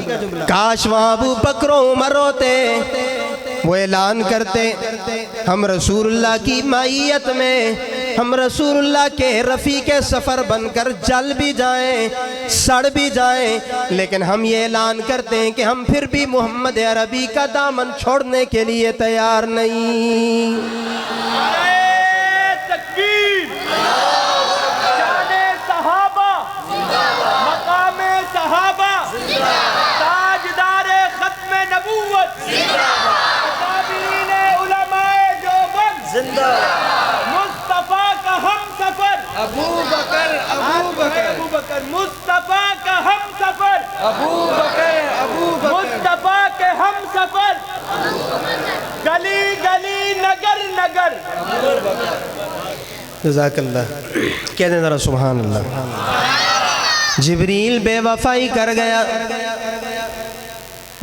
کاش وہاں ابو بکر و عمر ہوتے، وہ اعلان کرتے ہم رسول اللہ کی معیت میں، ہم رسول اللہ کے رفیق سفر بن کر جل بھی جائیں سڑ بھی جائیں، لیکن ہم یہ اعلان کرتے ہیں کہ ہم پھر بھی محمد عربی کا دامن چھوڑنے کے لیے تیار نہیں۔ تکبیر، شان صحابہ، مقام صحابہ، تاجدار ختم نبوت، اکابرین علماء دیوبند، مصطفیٰ کا ہم سفر ابو بکر، ابو بکر، مصطفیٰ کا ہم سفر ابو بکر، مصطفیٰ کے ہم سفر، گلی گلی نگر نگر۔ جزاک اللہ، کہہ دیں ذرا سبحان اللہ۔ جبریل بے وفائی کر گیا۔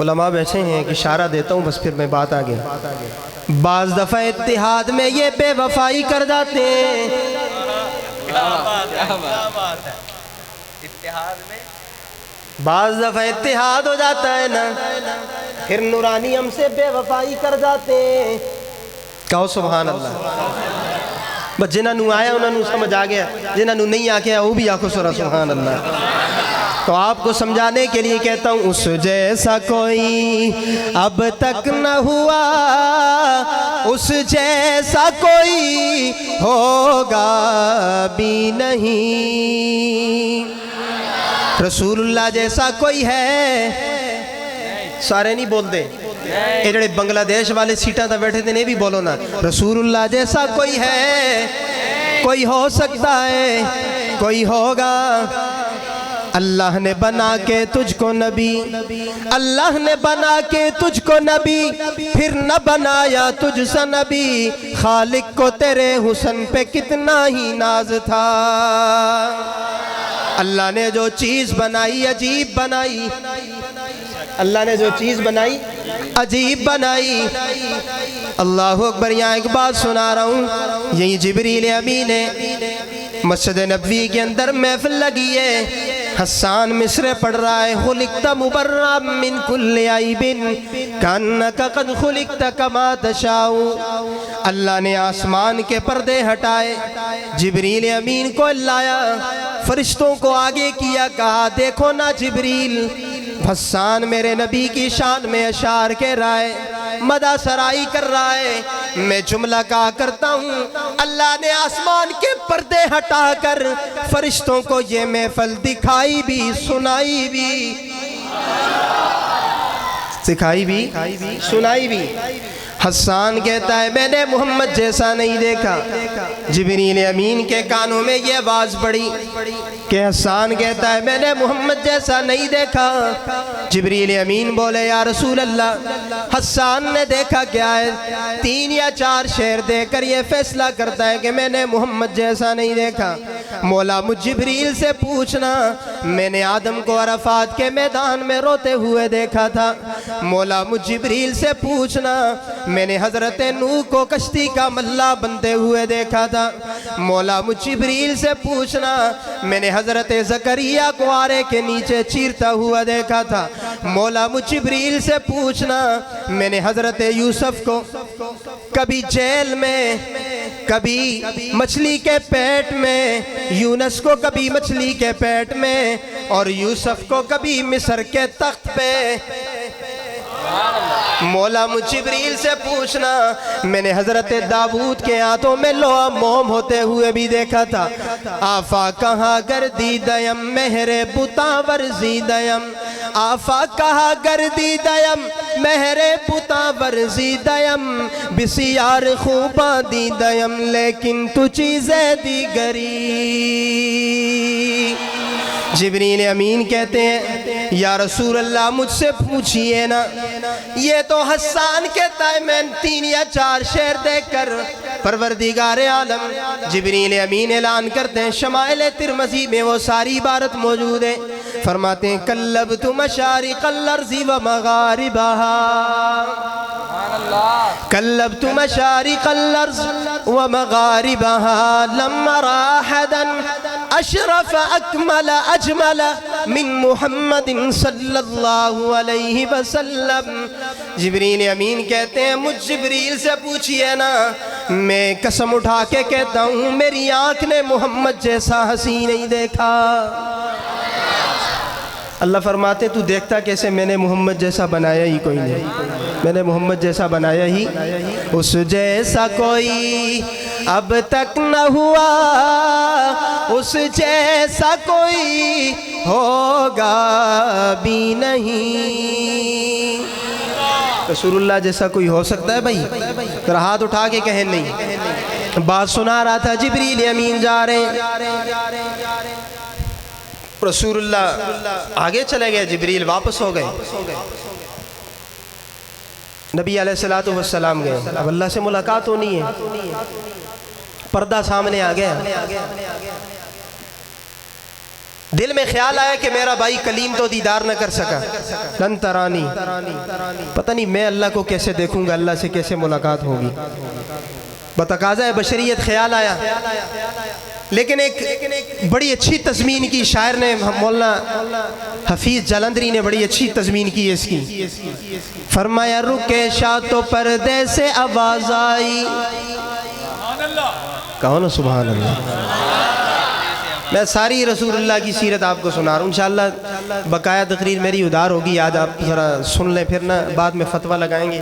علماء بیٹھے ہیں، ایک اشارہ دیتا ہوں بس پھر میں بات آگے۔ بعض دفعہ اتحاد میں یہ بے وفائی کر جاتے ہیں، بعض دفعہ اتحاد ہو جاتا ہے نا، پھر نورانی ہم سے بے وفائی کر جاتے ہیں۔ کہو سبحان اللہ۔ بس جنہاں نو آیا انہاں نو سمجھ آ گیا، جنہاں نو نہیں آ گیا وہ بھی آکھو سورہ سبحان اللہ۔ تو آپ کو سمجھانے کے لیے کہتا ہوں، اس جیسا کوئی اب تک نہ ہوا، اس جیسا کوئی ہوگا بھی نہیں۔ رسول اللہ جیسا کوئی ہے، سارے نہیں بولتے، یہ جڑے بنگلہ دیش والے سیٹاں تا بیٹھے تھے نہیں بھی بولو نا، رسول اللہ جیسا کوئی ہے، کوئی ہو سکتا ہے، کوئی ہوگا۔ اللہ نے بنا کے تجھ کو نبی، اللہ نے بنا کے تجھ کو نبی، پھر نہ بنایا تجھ سا نبی، خالق کو تیرے حسن پہ کتنا ہی ناز تھا۔ اللہ نے جو چیز بنائی عجیب بنائی، اللہ نے جو چیز بنائی عجیب بنائی۔ اللہ اکبر۔ یہاں ایک بات سنا رہا ہوں، یہی جبریل امین ہے، مسجد نبوی کے اندر محفل لگی ہے، حسان مصرع پڑھ رہا ہے، خلقت مبرّا من کل عیب کانک قد خلقت کما تشاء۔ اللہ نے آسمان کے پردے ہٹائے، جبریل امین کو لایا، فرشتوں کو آگے کیا، کہا دیکھو نا جبریل، حسان میرے نبی کی شان میں اشعار کہہ رہا ہے، مدح سرائی کر رہا ہے۔ میں جملہ کہا کرتا ہوں، اللہ نے آسمان کے پردے ہٹا کر فرشتوں کو یہ محفل دکھائی بھی، سنائی بھی، سکھائی بھی، سنائی بھی۔ حسان کہتا ہے میں نے محمد جیسا نہیں دیکھا۔ جبریل امین کے کانوں میں یہ آواز پڑی کہ حسان کہتا ہے میں نے محمد جیسا نہیں دیکھا۔ جبریل امین بولے یا رسول اللہ، حسان نے دیکھا کیا ہے؟ 3 یا 4 شعر دے کر یہ فیصلہ کرتا ہے کہ میں نے محمد جیسا نہیں دیکھا۔ مولا مجھ جبریل سے پوچھنا، میں نے آدم کو عرفات کے میدان میں روتے ہوئے دیکھا تھا۔ مولا مجھ جبریل سے پوچھنا، میں نے حضرت نوح کو کشتی کا ملا بنتے ہوئے دیکھا تھا۔ مولا مجھ جبریل سے پوچھنا، میں نے حضرت زکریا کو آرے کے نیچے چیرتا ہوا دیکھا تھا۔ مولا مجھ جبریل سے پوچھنا، میں نے حضرت یوسف کو کبھی جیل میں، کبھی مچھلی کے پیٹ میں، یونس کو کبھی مچھلی کے پیٹ میں، اور یوسف کو کبھی مصر کے تخت پہ۔ مولا مجھ جبریل سے پوچھنا، میں نے حضرت داؤد کے ہاتھوں میں لوہا موم ہوتے ہوئے بھی دیکھا تھا۔ آفا کہاں گردی دیم مہر بتا ورزی دیم، آفا کہاں گردی دیم مہر بتا ورزی دیم، بسیار خوباں دی دیم لیکن تو چیزیں دیگری۔ جبریل امین کہتے ہیں یا رسول اللہ مجھ سے پوچھئے نا، یہ تو حسان کہتا ہے میں 3 یا 4 شعر دیکھ کر پروردگار عالم۔ جبریل امین اعلان کرتے ہیں، شمائل ترمذی میں وہ ساری عبارت موجود ہے، فرماتے ہیں قلبت مشارق الارض و مغاربہا، قلبت مشارق الارض و مغاربہا، لم ارى احدا اشرف اکمل اجمل من محمد صلی اللہ علیہ وسلم۔ جبریل امین کہتے ہیں مجھ جبریل سے پوچھئے نا، میں قسم اٹھا کے کہتا ہوں میری آنکھ نے محمد جیسا حسین نہیں دیکھا۔ اللہ فرماتے تو دیکھتا کیسے؟ میں نے محمد جیسا بنایا ہی کوئی نہیں، میں نے محمد جیسا بنایا ہی، اس جیسا کوئی اب تک نہ ہوا، اس جیسا کوئی ہوگا بھی نہیں۔ رسول اللہ جیسا کوئی ہو سکتا ہے بھائی؟ ذرا ہاتھ اٹھا کے کہیں نہیں۔ بات سنا رہا تھا، جبریل امین جا رہے ہیں، رسول اللہ آگے چلے گئے، جبریل واپس ہو گئے، نبی علیہ السلام گئے، اب اللہ سے ملاقات ہونی ہے، پردہ سامنے آ گیا، دل میں خیال آیا کہ میرا بھائی کلیم تو دیدار نہ کر سکا، لن ترانی، پتہ نہیں میں اللہ کو کیسے دیکھوں گا، اللہ سے کیسے ملاقات ہوگی، بتقاضۂ بشریت خیال آیا۔ لیکن ایک بڑی اچھی تضمین کی شاعر نے، مولانا حفیظ جلندری نے بڑی اچھی تضمین کی اس کی، فرمایا رکے شاہ تو پردے سے آواز آئی، کہو نا سبحان اللہ۔ میں ساری رسول اللہ کی سیرت آپ کو سنا رہا ہوں، انشاءاللہ بقایا تقریر میری ادار ہوگی، آج آپ ذرا سن لیں، پھر نا بعد میں فتویٰ لگائیں گے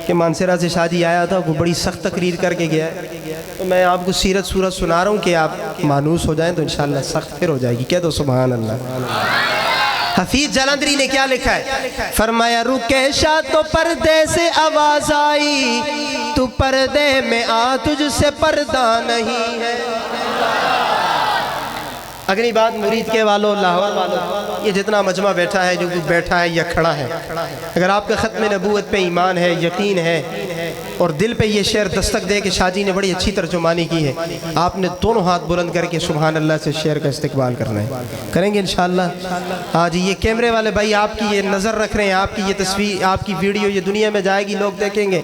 کہ مانسرہ سے شادی آیا تھا، وہ بڑی سخت تقریر کر کے گیا ہے، تو میں آپ کو سیرت سورت سنا رہا ہوں کہ آپ مانوس ہو جائیں تو انشاءاللہ سخت پھر ہو جائے گی، کہہ دو سبحان اللہ۔ حفیظ جلندری نے کیا لکھا ہے؟ فرمایا رکے شاہ تو پردے سے آواز آئی، تو پردے میں آ تجھ سے پردہ نہیں ہے۔ اگلی بات مرید کے والوں، لاہور والوں، یہ جتنا مجمع بیٹھا ہے، جو بیٹھا ہے یا کھڑا ہے، اگر آپ کا ختم نبوت پہ ایمان ہے، یقین ہے، اور دل پہ یہ شعر دستک دے کہ شاہ جی نے بڑی اچھی ترجمانی کی ہے، آپ نے دونوں ہاتھ بلند کر کے سبحان اللہ سے شعر کا استقبال کرنا ہے، کریں گے انشاءاللہ؟ ہاں جی، یہ کیمرے والے بھائی آپ کی یہ نظر رکھ رہے ہیں، آپ کی یہ تصویر، آپ کی ویڈیو یہ دنیا میں جائے گی، لوگ دیکھیں گے۔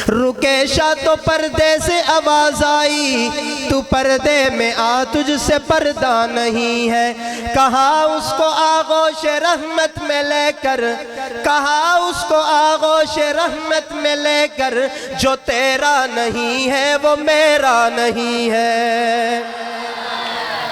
رکے شاہ تو پردے سے آواز آئی، تو پردے میں آ تجھ سے پردہ نہیں ہے، کہا اس کو آغوش رحمت میں لے کر، کہا اس کو آغوش رحمت میں لے کر، جو تیرا نہیں ہے وہ میرا نہیں ہے۔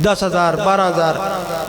10,000 12,000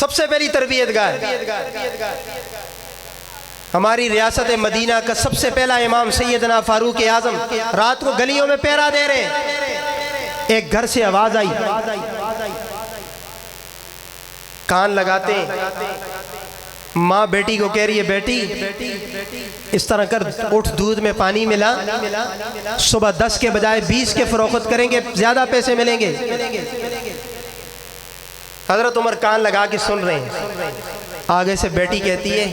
سب سے پہلی تربیت گاہ ہماری ریاست مدینہ کا سب سے پہلا امام سیدنا فاروق اعظم رات کو گلیوں میں پہرا دے رہے ہیں، ایک گھر سے آواز آئی، کان لگاتے ہیں، ماں بیٹی کو کہہ رہی ہے بیٹی اس طرح کر اٹھ دودھ میں پانی ملا، صبح 10 کے بجائے 20 کے فروخت کریں گے زیادہ پیسے ملیں گے۔ حضرت عمر کان لگا کے سن رہے ہیں، آگے سے بیٹی کہتی ہے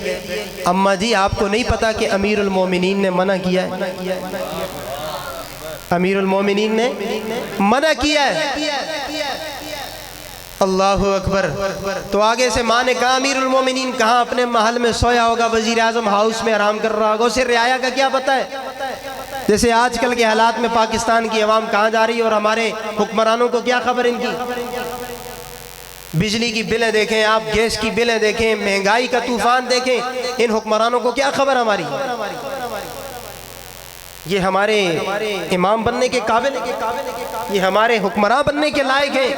اماں جی آپ کو نہیں پتا کہ امیر المومنین نے منع کیا ہے، امیر المومنین نے منع کیا ہے۔ اللہ اکبر۔ تو آگے سے ماں نے کہا امیر المومنین کہاں اپنے محل میں سویا ہوگا، وزیر اعظم ہاؤس میں آرام کر رہا ہوگا، اسے رعایا کا کیا پتہ ہے۔ جیسے آج کل کے حالات میں پاکستان کی عوام کہاں جا رہی ہے اور ہمارے حکمرانوں کو کیا خبر ان کی۔ بجلی کی بلیں دیکھیں آپ، گیس کی بلیں دیکھیں، مہنگائی کا طوفان دیکھیں، ان حکمرانوں کو کیا خبر ہماری۔ یہ ہمارے امام بننے کے قابل ہیں، یہ ہمارے حکمراں بننے کے لائق ہیں۔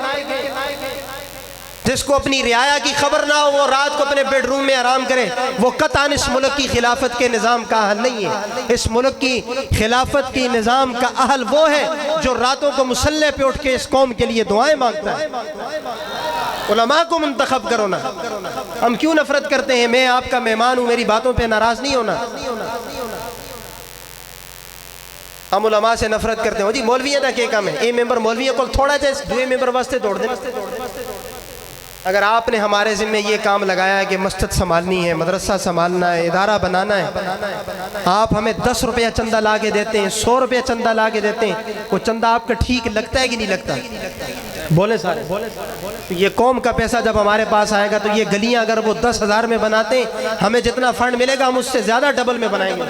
جس کو اپنی رعایا کی خبر نہ ہو وہ رات کو اپنے بیڈ روم میں آرام کرے، وہ قطعاً اس ملک کی خلافت کے نظام کا اہل نہیں ہے۔ اس ملک کی خلافت کی نظام کا اہل وہ ہے جو راتوں کو مسلح پہ اٹھ کے اس قوم کے لیے دعائیں مانگتا ہے۔ علماء کو منتخب کرو نا، ہم کیوں نفرت کرتے ہیں؟ میں آپ کا مہمان ہوں، میری باتوں پہ ناراض نہیں ہونا۔ ہم علماء سے نفرت کرتے ہیں، جی مولویاں دا کیا کام ہے، اے ممبر مولویاں کو تھوڑا جیسے دوئے ممبر واسطے توڑ دیں۔ اگر آپ نے ہمارے ذمہ یہ کام لگایا ہے کہ مسجد سنبھالنی ہے، مدرسہ سنبھالنا ہے، ادارہ بنانا ہے، آپ ہمیں 10 روپیہ چندہ لا کے دیتے ہیں، 100 روپیہ چندہ لا کے دیتے ہیں، وہ چندہ آپ کا ٹھیک لگتا ہے کہ نہیں لگتا؟ بولے سارے۔ یہ قوم کا پیسہ جب ہمارے پاس آئے گا تو یہ گلیاں اگر وہ 10,000 میں بناتے ہیں، ہمیں جتنا فنڈ ملے گا ہم اس سے زیادہ ڈبل میں بنائیں گے۔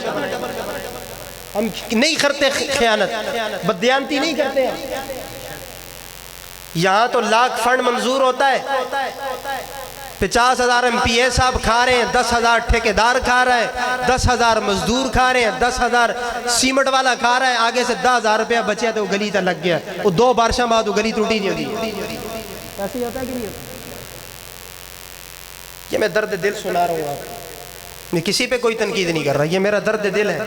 ہم نہیں کرتے خیانت، بددیانتی نہیں کرتے ہیں۔ یہاں تو لاکھ فنڈ منظور ہوتا ہے، 50,000 MP صاحب کھا رہے ہیں، 10,000 ٹھیکیدار کھا رہا ہے، 10,000 مزدور کھا رہے ہیں، 10,000 سیمنٹ والا کھا رہا ہے، آگے سے 10,000 روپیہ بچے تو وہ گلی تا لگ گیا، وہ 2 بارشاں بعد وہ گلی ٹوٹی نہیں ہوگی۔ ایسے ہی ہوتا ہے کہ نہیں ہوتا؟ یہ میں درد دل سنا رہا ہوں، آپ میں کسی پہ کوئی تنقید نہیں کر رہا، یہ میرا درد دل ہے۔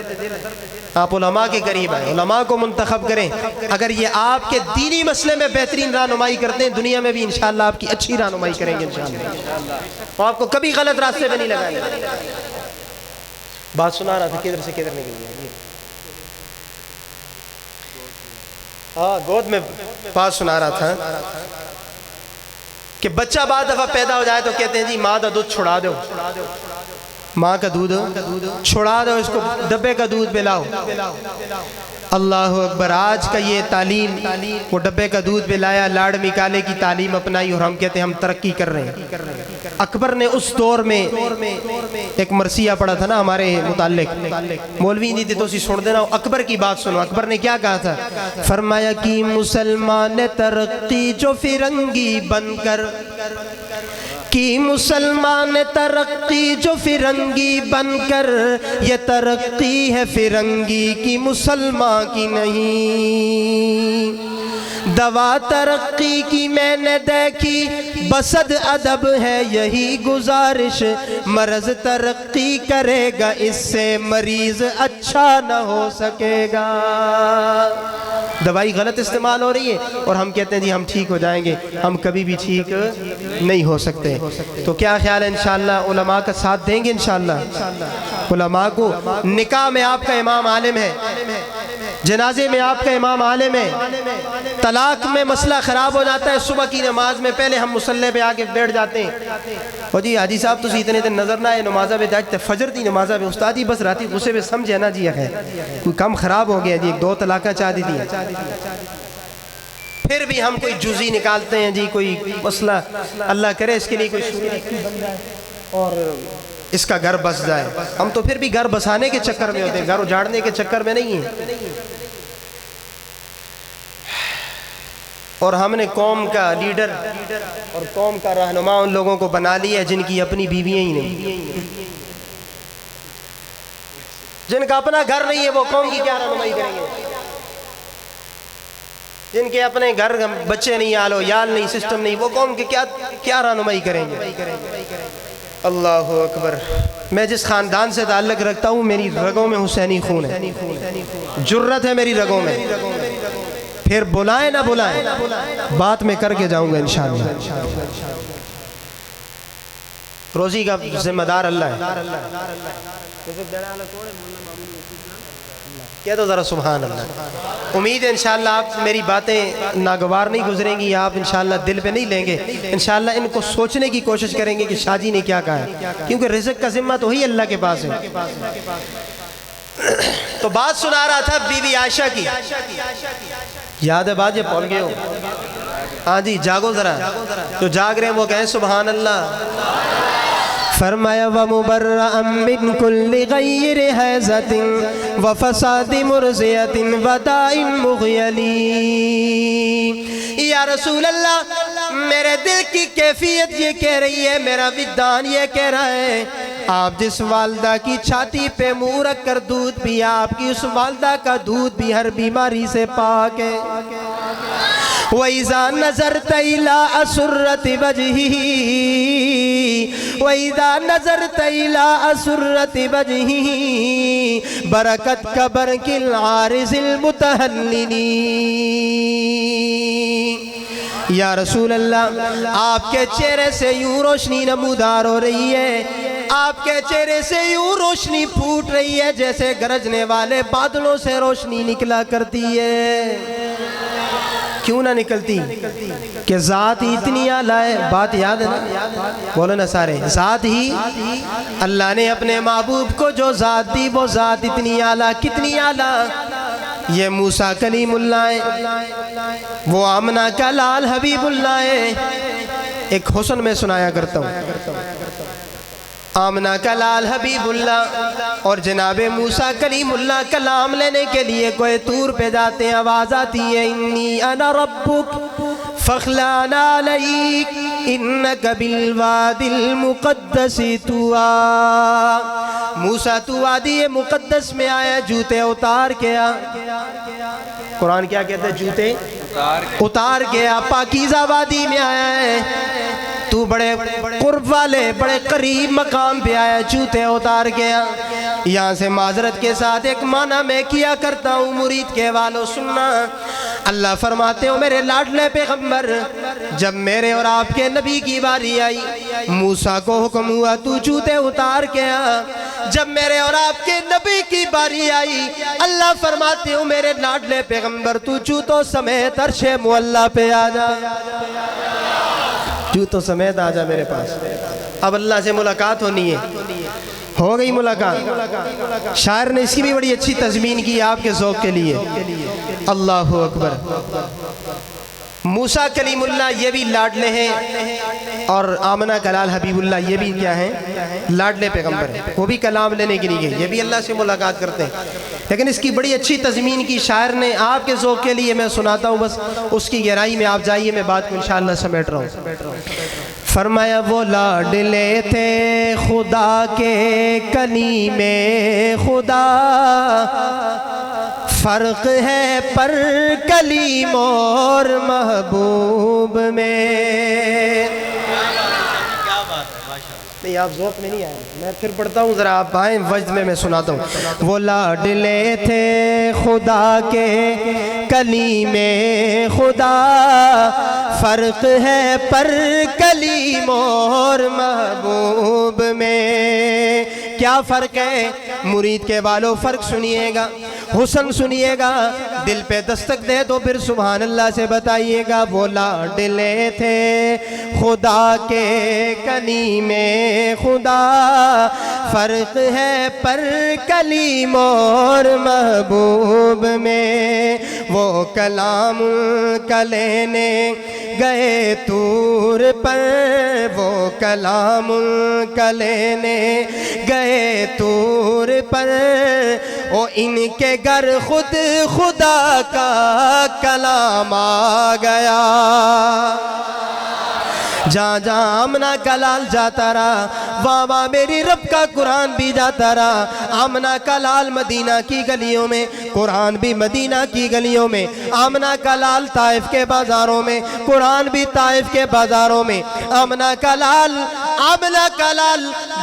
آپ علماء کے قریب آئیں، علماء کو منتخب کریں۔ اگر یہ آپ کے دینی مسئلے میں بہترین رہنمائی کرتے ہیں، دنیا میں بھی انشاءاللہ آپ کی اچھی رہنمائی کریں گے انشاءاللہ، اور آپ کو کبھی غلط راستے پہ نہیں لگائیں گے۔ بات سنا رہا تھا، کدھر سے کدھر نکل گیا؟ ہاں گود میں بات سنا رہا تھا کہ بچہ بعض دفعہ پیدا ہو جائے تو کہتے ہیں جی ماں کا دودھ چھڑا دو، ماں کا دودھ چھڑا دو، اس کو ڈبے کا دودھ پلاؤ۔ اللہ اکبر۔ آج کا یہ تعلیم، وہ ڈبے کا دودھ پلایا، لاڑ مکالے کی تعلیم اپنائی، اور ہم کہتے ہیں ہم ترقی کر رہے ہیں۔ اکبر نے اس دور میں ایک مرثیہ پڑھا تھا نا ہمارے متعلق، مولوی نہیں تھے تو اسی سن دینا، اکبر کی بات سنو۔ اکبر نے کیا کہا تھا؟ فرمایا کہ مسلمان ترقی جو فرنگی بن کر، کی مسلمان ترقی جو فرنگی بن کر، یہ ترقی ہے فرنگی کی مسلمان کی نہیں۔ دوا ترقی کی میں نے دیکھی بسد ادب ہے یہی گزارش، مرض ترقی کرے گا اس سے مریض اچھا نہ ہو سکے گا۔ دوائی غلط استعمال ہو رہی ہے اور ہم کہتے ہیں جی ہم ٹھیک ہو جائیں گے، ہم کبھی بھی ٹھیک نہیں ہو سکتے۔ تو کیا خیال ہے انشاءاللہ علماء کا ساتھ دیں گے انشاءاللہ؟ علماء کو، نکاح میں آپ کا امام عالم ہے، جنازے میں آپ کا امام عالم ہے، طلاق میں مسئلہ خراب ہو جاتا ہے، صبح کی نماز میں پہلے ہم مصلی پہ آ کے بیٹھ جاتے ہیں، اور جی حاجی صاحب تسی اتنے دن نظر نہ آئے، نمازہ پہ جاتے فجر دی نمازہ پہ، استاد جی بس راتی غصے پہ سمجھے نا جی ہے کوئی کم خراب ہو گیا جی، 2 طلاقیں چاہ دی تھی، پھر بھی ہم کوئی جزی نکالتے ہیں جی، کوئی مسئلہ اللہ کرے اس کے لیے کوئی صورت بن جائے اور اس کا گھر بس جائے۔ ہم تو پھر بھی گھر بسانے کے چکر میں ہوتے ہیں، گھر اجاڑنے کے چکر میں نہیں ہیں۔ اور ہم نے قوم کا لیڈر اور قوم کا رہنما ان لوگوں کو بنا لیا ہے جن کی اپنی بیویاں ہی نہیں، جن کا اپنا گھر نہیں ہے، وہ قوم کی کیا رہنمائی کریں گے؟ جن کے اپنے گھر بچے نہیں، آلو یال نہیں، سسٹم نہیں، وہ قوم کے کیا رہنمائی کریں گے؟ اللہ اکبر۔ میں جس خاندان سے تعلق رکھتا ہوں میری رگوں میں حسینی خون ہے، جرت ہے میری رگوں میں، پھر بلائیں نہ بلائیں بات میں کر کے جاؤں گا انشاءاللہ۔ روزی کا ذمہ دار اللہ ہے، کہہ دو ذرا سبحان اللہ۔ امید ہے انشاءاللہ آپ میری باتیں ناگوار نہیں گزریں گی، آپ انشاءاللہ دل پہ نہیں لیں گے، انشاءاللہ ان کو سوچنے کی کوشش کریں گے کہ شاہ جی نے کیا کہا ہے، کیونکہ رزق کا ذمہ تو ہی اللہ کے پاس ہے۔ تو بات سنا رہا تھا بی بی عائشہ کی، یاد ہے بات؟ یہ بھول گئے ہو؟ ہاں جی جاگو ذرا، جو جاگ رہے ہیں وہ کہیں سبحان اللہ۔ فرمایا وَمُبَرَّأً مِّن كُلِّ غَيْرِ حَيْزَةٍ وَفَسَادِ مُرْزِيَةٍ وَدَاءٍ مُغْيَلٍ۔ یا رسول اللہ میرے دل کی کیفیت یہ کہہ رہی ہے، میرا وجدان یہ کہہ رہا ہے، آپ جس والدہ کی چھاتی پہ منہ رکھ کر دودھ پیا، آپ کی اس والدہ کا دودھ بھی ہر بیماری سے پاک ہے۔ وَإِذَا نَظَرْتَ إِلَىٰ أَسُرَّةِ وَجْهِهِ وَإِذَا نَظَرْتَ إِلَىٰ أَسُرَّةِ وَجْهِهِ بَرَكَتْ كَبَرْكِ الْعَارِزِ الْمُتَهَلِّلِ۔ یا رسول اللہ آپ کے چہرے سے یوں روشنی نمودار ہو رہی ہے، آپ کے چہرے سے یوں روشنی پھوٹ رہی ہے جیسے گرجنے والے بادلوں سے روشنی نکلا کرتی ہے۔ کیوں نہ نکلتی؟ کہ ذات ہی اتنی اعلیٰ ہے، بات یاد ہے نا؟ بولو نا سارے، ذات ہی اللہ نے اپنے محبوب کو جو ذات دی وہ ذات اتنی اعلیٰ، کتنی اعلیٰ؟ یہ موسیٰ کلیم اللہ ہے، وہ آمنہ کا لال حبیب اللہ ہے۔ ایک حسن میں سنایا کرتا ہوں، آمنہ کا لال حبیب اللہ اور جناب موسیٰ کلیم اللہ کلام لینے کے لیے کوئی طور پہ جاتے ہیں، آواز آتی ہے انی انا ربک فخلعن علیک انک بالوادی المقدس طویٰ۔ موسیٰ تو وادی مقدس میں آیا، جوتے اتار کے آ۔ قرآن کیا کہتا ہے؟ جوتے اتار کے آ، پاکیزہ وادی میں آیا ہے، تو بڑے قرب والے بڑے قریب مقام پہ آیا، جوتے اتار گیا۔ یہاں سے معذرت کے ساتھ ایک معنی میں کیا کرتا ہوں، مرید کے والوں سننا۔ اللہ فرماتے ہو میرے لاڈلے پیغمبر، جب میرے اور آپ کے نبی کی باری آئی، موسیٰ کو حکم ہوا تو جوتے اتار کے آ۔ جب میرے اور آپ کے نبی کی باری آئی، اللہ فرماتے ہو میرے لاڈلے پیغمبر تو جوتوں سمیت عرش معلیٰ پہ آ جا، جوتوں سمیت آ جا میرے پاس۔ اب اللہ سے ملاقات ہونی ہے، ہو گئی ملاقات۔ شاعر نے اس کی بھی بڑی اچھی تضمین کی آپ کے ذوق کے لیے، اللہ اکبر۔ موسیٰ کلیم اللہ یہ بھی لاڈلے ہیں، اور آمنہ کلال حبیب اللہ یہ بھی کیا ہیں؟ لاڈلے پیغمبر ہیں، وہ بھی کلام لینے کے لیے گئے، یہ بھی اللہ سے ملاقات کرتے ہیں۔ لیکن اس کی بڑی اچھی تضمین کی شاعر نے آپ کے ذوق کے لیے، میں سناتا ہوں بس اس کی گہرائی میں آپ جائیے، میں بات کو انشاءاللہ سمیٹ رہا ہوں۔ فرمایا وہ لاڈلے تھے خدا کے کلیم خدا، فرق ہے پر کلیم اور محبوب میں۔ نہیں آپ ذوق میں نہیں آئے، میں پھر پڑھتا ہوں، ذرا آپ آئیں وجد میں سناتا ہوں۔ وہ لاڈلے تھے خدا کے کلیم خدا، فرق ہے پر کلیم اور محبوب میں۔ کیا فرق ہے مرید کے والوں؟ فرق سنیے گا، حسن سنیے گا، دل پہ دستک دے تو پھر سبحان اللہ سے بتائیے گا۔ وہ لاڈلے تھے خدا کے کلیم خدا، فرق ہے پر کلیم اور محبوب میں۔ وہ کلام کا لینے گئے طور پر، وہ کلام کا لینے گئے طور پر، او ان کے گھر خود خدا کا کلام آ گیا۔ جہاں جہاں آمنہ کا لال جاتا رہا وہاں وہاں میری رب کا قرآن بھی جاتا رہا۔ آمنہ کا لال مدینہ کی گلیوں میں، قرآن بھی مدینہ کی گلیوں میں۔ آمنہ کا لال طائف کے بازاروں میں، قرآن بھی طائف کے بازاروں میں۔ آمنہ کا لال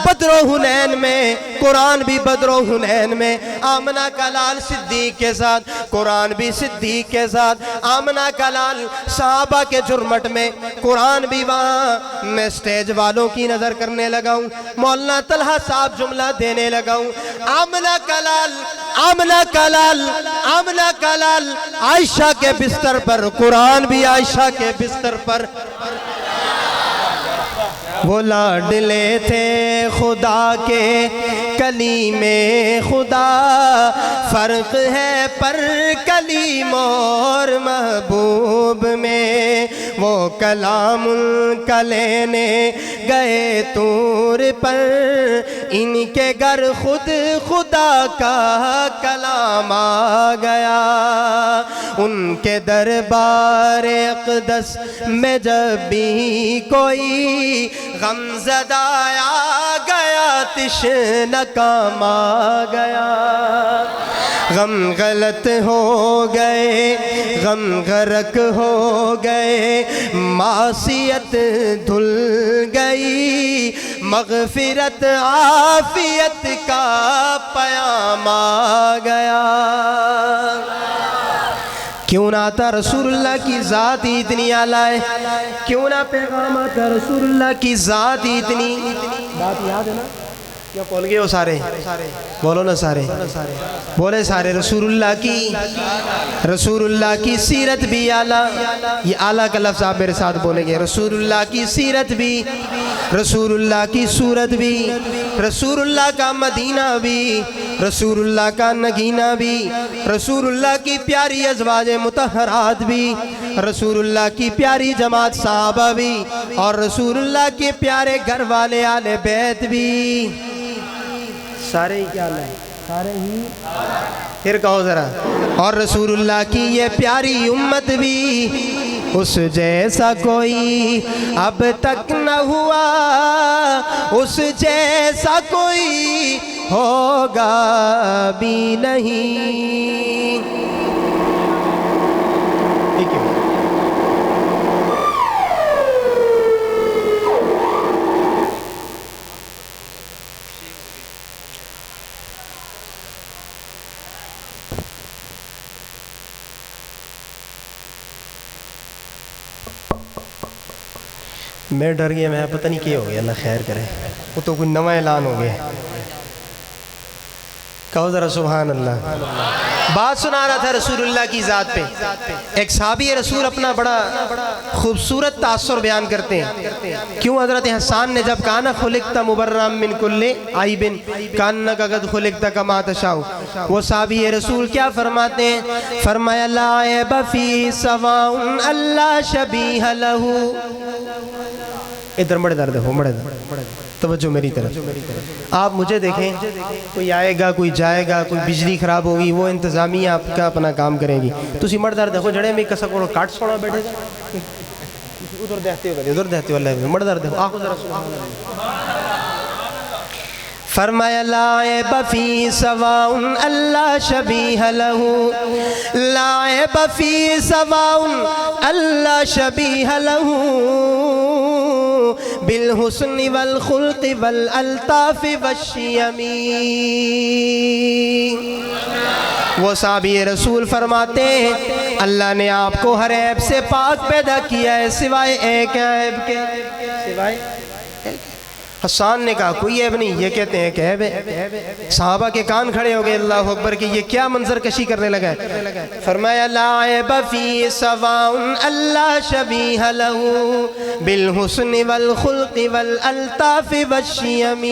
بدر و حنین میں، قرآن بھی بدر و حنین میں۔ آمنہ کا لال صدیق کے ساتھ، قرآن بھی صدیق کے ساتھ۔ آمنہ کا لال صحابہ کے جرمٹ میں، قرآن بھی وہاں۔ میں سٹیج والوں کی نظر کرنے لگا ہوں، مولانا طلحہ صاحب جملہ دینے لگا ہوں۔ آمنہ کا لال، آمنہ کا لال، آمنہ کا لال عائشہ کے بستر پر، قرآن بھی عائشہ کے بستر پر۔ وہ لاڈلے تھے خدا کے کلیم خدا، فرق ہے پر کلیم اور محبوب میں۔ وہ کلام ان کا لینے گئے طور پر، ان کے گھر خود خدا کا کلام آ گیا۔ ان کے دربار اقدس میں جب بھی کوئی غم زدہ آ گیا، تشنہ کام آ گیا۔ غم غلط ہو گئے، غم غرق ہو گئے، معصیت دھل گئی، مغفرت عافیت کا پیام آ گیا۔ کیوں نہ آتا رسول اللہ کی ذات ہی اتنی اعلیٰ ہے، کیوں نہ پیغام آتا رسول اللہ کی ذات ہی اتنی۔ بات یاد ہے نا؟ کیا بول گئے ہو سارے؟ بولو نا سارے، بولے سارے۔ رسول اللہ کی سیرت بھی اعلیٰ، یہ اعلیٰ کا لفظ آپ میرے ساتھ بولیں گے۔ رسول اللہ کی سیرت بھی، رسول اللہ کی صورت بھی، رسول اللہ کا مدینہ بھی، رسول اللہ کا نگینہ بھی، رسول اللہ کی پیاری ازواج مطہرات بھی، رسول اللہ کی پیاری جماعت صحابہ بھی، اور رسول اللہ کے پیارے گھر والے آل بیت بھی۔ سارے ہی کیا ہے؟ سارے ہی پھر کہو ذرا۔ اور رسول اللہ کی یہ پیاری امت بھی، اس جیسا کوئی اب تک نہ ہوا، اس جیسا کوئی ہوگا بھی نہیں۔ ٹھیک ہے۔ میں ڈر گیا، میں پتہ نہیں کیا ہو گیا، اللہ خیر کرے، وہ تو کوئی نواں اعلان ہو گیا۔ کہو ذرا سبحان اللہ۔ بات سنا رہا تھا رسول اللہ کی ذات پہ۔ ایک صحابی رسول اپنا بڑا خوبصورت تاثر بیان کرتے ہیں۔ کیوں حضرت حسان نے جب کہا نا خلقت مبرم من کل عیب کانک قد خلقت کما تشاء، وہ صحابی رسول کیا فرماتے ہیں؟ فرمایا لا عیب فی سواء اللہ شبیہ لہ۔ ادھر مڑے در دیکھو، مڑے در، توجہ میری طرف۔ آپ مجھے دیکھیں، کوئی آئے گا، کوئی جائے گا، کوئی بجلی خراب ہوگی، وہ انتظامیہ آپ کا اپنا کام کرے گی۔ تسی مڑ در دیکھو، جڑے میں کسا کو کاٹ سوڑا بیٹھے گا، ادھر دیکھتے ہو، ادھر دیکھتے ہو، اللہ مڑ در دیکھو، آنکھوں ذرا سبحان اللہ۔ فرمایا لا عیب فی سواء اللہ شبیہ لہ، لا عیب فی سواء اللہ شبیہ لہ، بالحسن والخلق والالطاف والشیم۔ وہ صحابی رسول فرماتے ہیں اللہ نے آپ کو ہر عیب سے پاک پیدا کیا ہے سوائے ایک عیب کے۔ سوائے حسان نے کہا کوئی عیب نہیں، یہ کہتے ہیں کہ عیب ہے۔ صحابہ کے کان کھڑے ہو گئے اللہ اکبر کہ یہ کیا منظر کشی کرنے لگا ہے۔ فرمایا لا عیب فی سواء اللہ شبیہ لہ، بالحسن والخلق والالطاف والشیم۔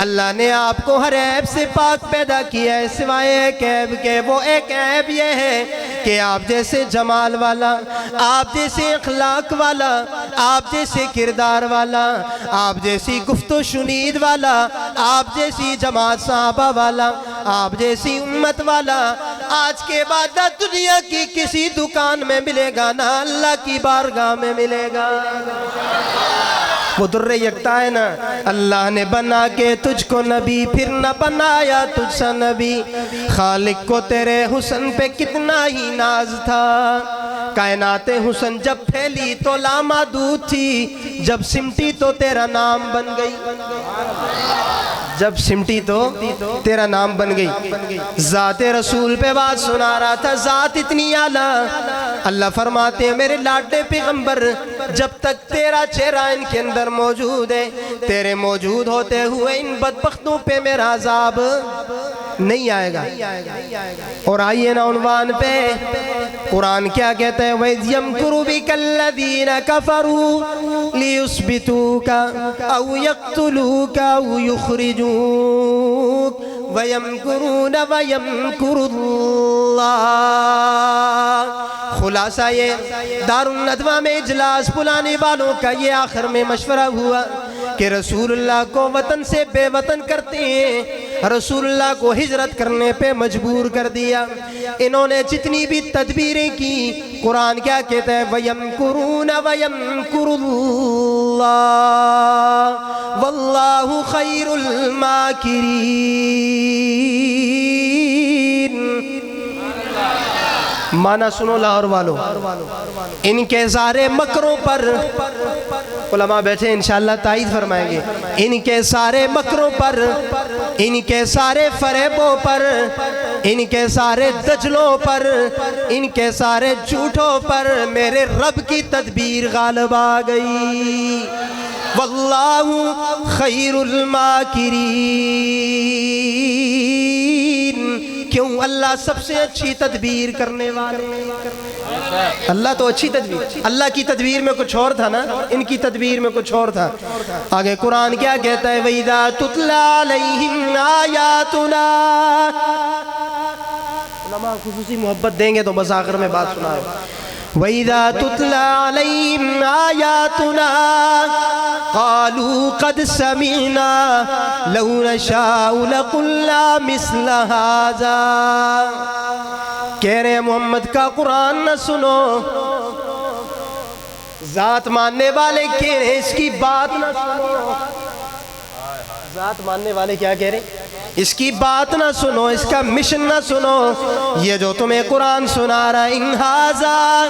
اللہ نے آپ کو ہر عیب سے پاک پیدا کیا ہے سوائے ایک عیب کے۔ وہ ایک عیب یہ ہے کہ آپ جیسے جمال والا، آپ جیسے اخلاق والا، آپ جیسے کردار والا، آپ جیسی گفت و شنید والا، آپ جیسی جماعت صحابہ والا، آپ جیسی امت والا، آج کے بعد نہ دنیا کی کسی دکان میں ملے گا، نہ اللہ کی بارگاہ میں ملے گا۔ وہ در یکتا ہے نا، اللہ نے بنا کے تجھ کو نبی، پھر نہ بنایا تجھ سا نبی۔ خالق کو تیرے حسن پہ کتنا ہی ناز تھا، کائنات حسن جب پھیلی تو لامحدود تھی، جب سمٹی تو تیرا نام بن گئی، جب سمٹی تو تیرا نام بن گئی۔ ذات رسول پہ بات سنا رہا تھا، ذات اتنی اعلیٰ، اللہ فرماتے ہیں میرے لاڈلے پیغمبر، جب تک تیرا چہرہ ان کے اندر موجود ہے، تیرے موجود ہوتے ہوئے ان بدبختوں پہ میرا عذاب نہیں آئے گا۔ اور آئیے نا عنوان پہ، قرآن کیا کہتا ہے؟ وَإِذْ يَمْكُرُ بِكَ الَّذِينَ كَفَرُوا لِيُثْبِتُوكَ أَوْ يَقْتُلُوكَ أَوْ يُخْرِجُوكَ وَيَمْكُرُونَ وَيَمْكُرُ اللَّهُ۔ خلاصہ یہ دارالندوہ میں اجلاس بلانے والوں کا یہ آخر میں مشورہ ہوا کہ رسول اللہ کو وطن سے بے وطن کرتے ہیں، رسول اللہ کو ہجرت کرنے پہ مجبور کر دیا۔ انہوں نے جتنی بھی تدبیریں کی، قرآن کیا کہتا ہے؟ وَيَمْكُرُونَ وَيَمْكُرُ اللَّهُ وَاللَّهُ خَيْرُ الْمَاكِرِينَ۔ معنی سنو لاہور والو، ان کے سارے مکروں پر، علماء بیٹھے انشاءاللہ تائید فرمائیں گے، ان کے سارے مکروں پر، ان کے سارے فریبوں پر، ان کے سارے دجلوں پر، ان کے سارے جھوٹوں پر میرے رب کی تدبیر غالب آ گئی۔ واللہ خیر الماکرین۔ کیوں؟ اللہ سب سے اچھی تدبیر کرنے والے، اللہ تو اچھی تدبیر، اللہ کی تدبیر میں کچھ اور تھا نا، ان کی تدبیر میں کچھ اور تھا۔ آگے قرآن کیا کہتا ہے؟ وَإِذَا تُتْلَى عَلَيْهِمْ آيَاتُنَا، علماء خصوصی محبت دیں گے تو بس آخر میں بات سنا رہا ہوں۔ وَإِذَا تُتْلَى عَلَيْهِمْ آيَاتُنَا قَالُوا قَدْ سَمِعْنَا لَوْ نَشَاءُ لَقُلْنَا مِثْلَ هَذَا۔ کہہ رہے ہیں محمد کا قرآن نہ سنو، ذات ماننے والے کہہ رہے ہیں اس کی بات نہ سنو، ذات ماننے والے کیا کہہ رہے ہیں؟ اس کی بات نہ سنو، اس کا مشن نہ سنو، یہ جو تمہیں قرآن سنا رہا ہے، ان ھذا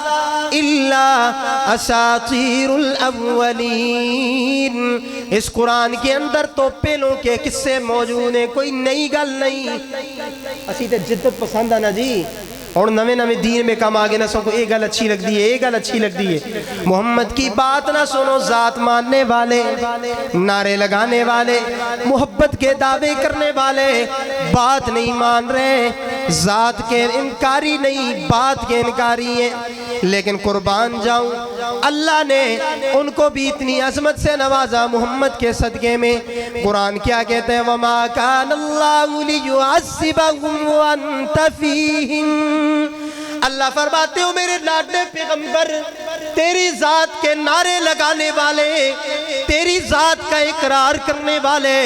الا اساطیر الاولین، اس قرآن کے اندر تو پہلوں کے قصے موجود ہیں، کوئی نئی گل نہیں۔ اسی تے جدت پسند ہے نا جی، اور نویں نویں دین میں کم آگے نہ سو کو ایک گل اچھی لگ دی ہے، ایک گل اچھی لگ دی ہے۔ محمد کی بات نہ سنو، ذات ماننے والے، نعرے لگانے والے، محبت کے دعوے کرنے والے بات نہیں مان رہے، ذات کے انکاری نہیں، بات کے انکاری ہیں۔ لیکن قربان جاؤں، اللہ نے ان کو بھی اتنی عظمت سے نوازا محمد کے صدقے میں۔ قرآن کیا کہتے ہیں؟ وَمَا كَانَ اللَّهُ لِيُعَذِّبَهُمْ وَأَنْتَ فِيهِمْ۔ اللہ فرماتے ہو میرے لاڈلے پیغمبر، تیری ذات کے نعرے لگانے والے، تیری ذات کا اقرار کرنے والے،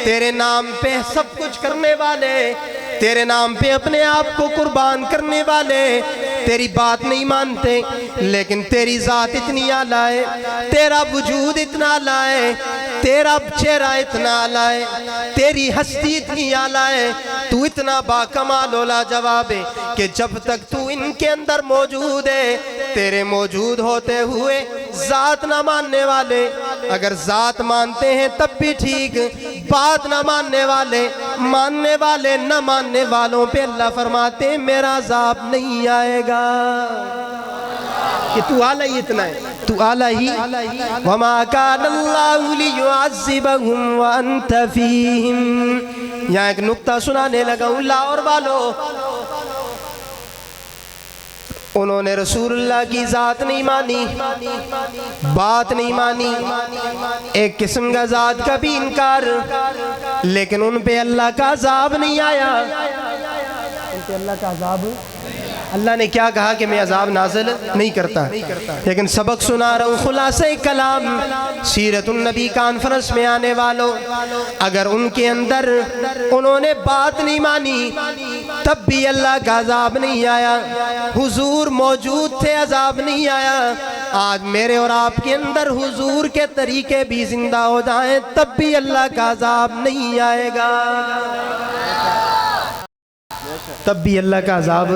تیرے نام پہ سب کچھ کرنے والے، تیرے نام پہ اپنے آپ کو قربان کرنے والے تیری بات نہیں مانتے، لیکن تیری ذات اتنی اعلیٰ ہے، تیرا وجود اتنا اعلیٰ ہے، تیرا چہرہ اتنا اعلیٰ ہے، تیری ہستی اتنی اعلیٰ ہے، تو اتنا باکمال و لاجواب ہے کہ جب تک تو ان کے اندر موجود ہے، تیرے موجود ہوتے ہوئے ذات نہ ماننے والے، اگر ذات مانتے ہیں تب بھی ٹھیک، بات نہ ماننے والے نہ ماننے والوں پہ اللہ فرماتے ہیں میرا عذاب نہیں آئے گا، کہ تو اعلیٰ ہی اتنا ہے، تو اعلیٰ ہی۔ وَمَا كَانَ اللَّهُ لِيُعَذِّبَهُمْ وَأَنْتَ فِيهِمْ۔ یہاں ایک نکتہ سنانے لگا ہوں لاہور والوں، انہوں نے رسول اللہ کی ذات نہیں مانی، بات نہیں مانی، ایک قسم کا ذات کا بھی انکار، لیکن ان پہ اللہ کا عذاب نہیں آیا، ان پہ اللہ کا عذاب اللہ نے کیا کہا کہ میں عذاب نازل نہیں کرتا، لیکن سبق سنا رہا ہوں خلاصہ کلام سیرت النبی کانفرنس میں آنے والوں، اگر ان کے اندر انہوں نے بات نہیں مانی تب بھی اللہ کا عذاب نہیں آیا، حضور موجود تھے عذاب نہیں آیا۔ آج میرے اور آپ کے اندر حضور کے طریقے بھی زندہ ہو جائیں تب بھی اللہ کا عذاب نہیں آئے گا، تب بھی اللہ کا عذاب۔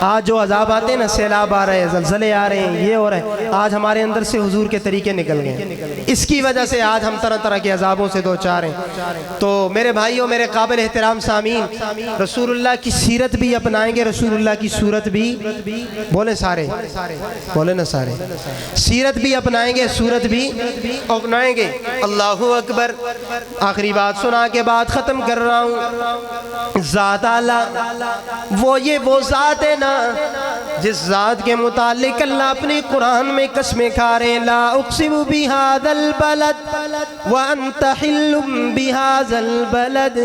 آج جو عذاب آتے ہیں نا، سیلاب آ رہے ہیں، زلزلے آ رہے ہیں، یہ ہو رہا ہے، آج ہمارے اندر سے حضور کے طریقے نکل گئے، اس کی وجہ سے آج ہم طرح طرح کے عذابوں سے دوچار ہیں۔ تو میرے بھائیوں، میرے قابل احترام سامعین، رسول اللہ کی سیرت بھی اپنائیں گے، رسول اللہ کی صورت بھی، بولے سارے، بولے نا سارے، سیرت بھی اپنائیں گے، صورت بھی اپنائیں گے۔ اللہ اکبر۔ آخری بات سنا کے بعد ختم کر رہا ہوں۔ ذات اعلیٰ وہ ذات ہے نا جس ذات کے متعلق اللہ اپنی قرآن میں قسمیں کھا رہے ہیں، لا اقسم بہذا البلد وانت حل بہذا البلد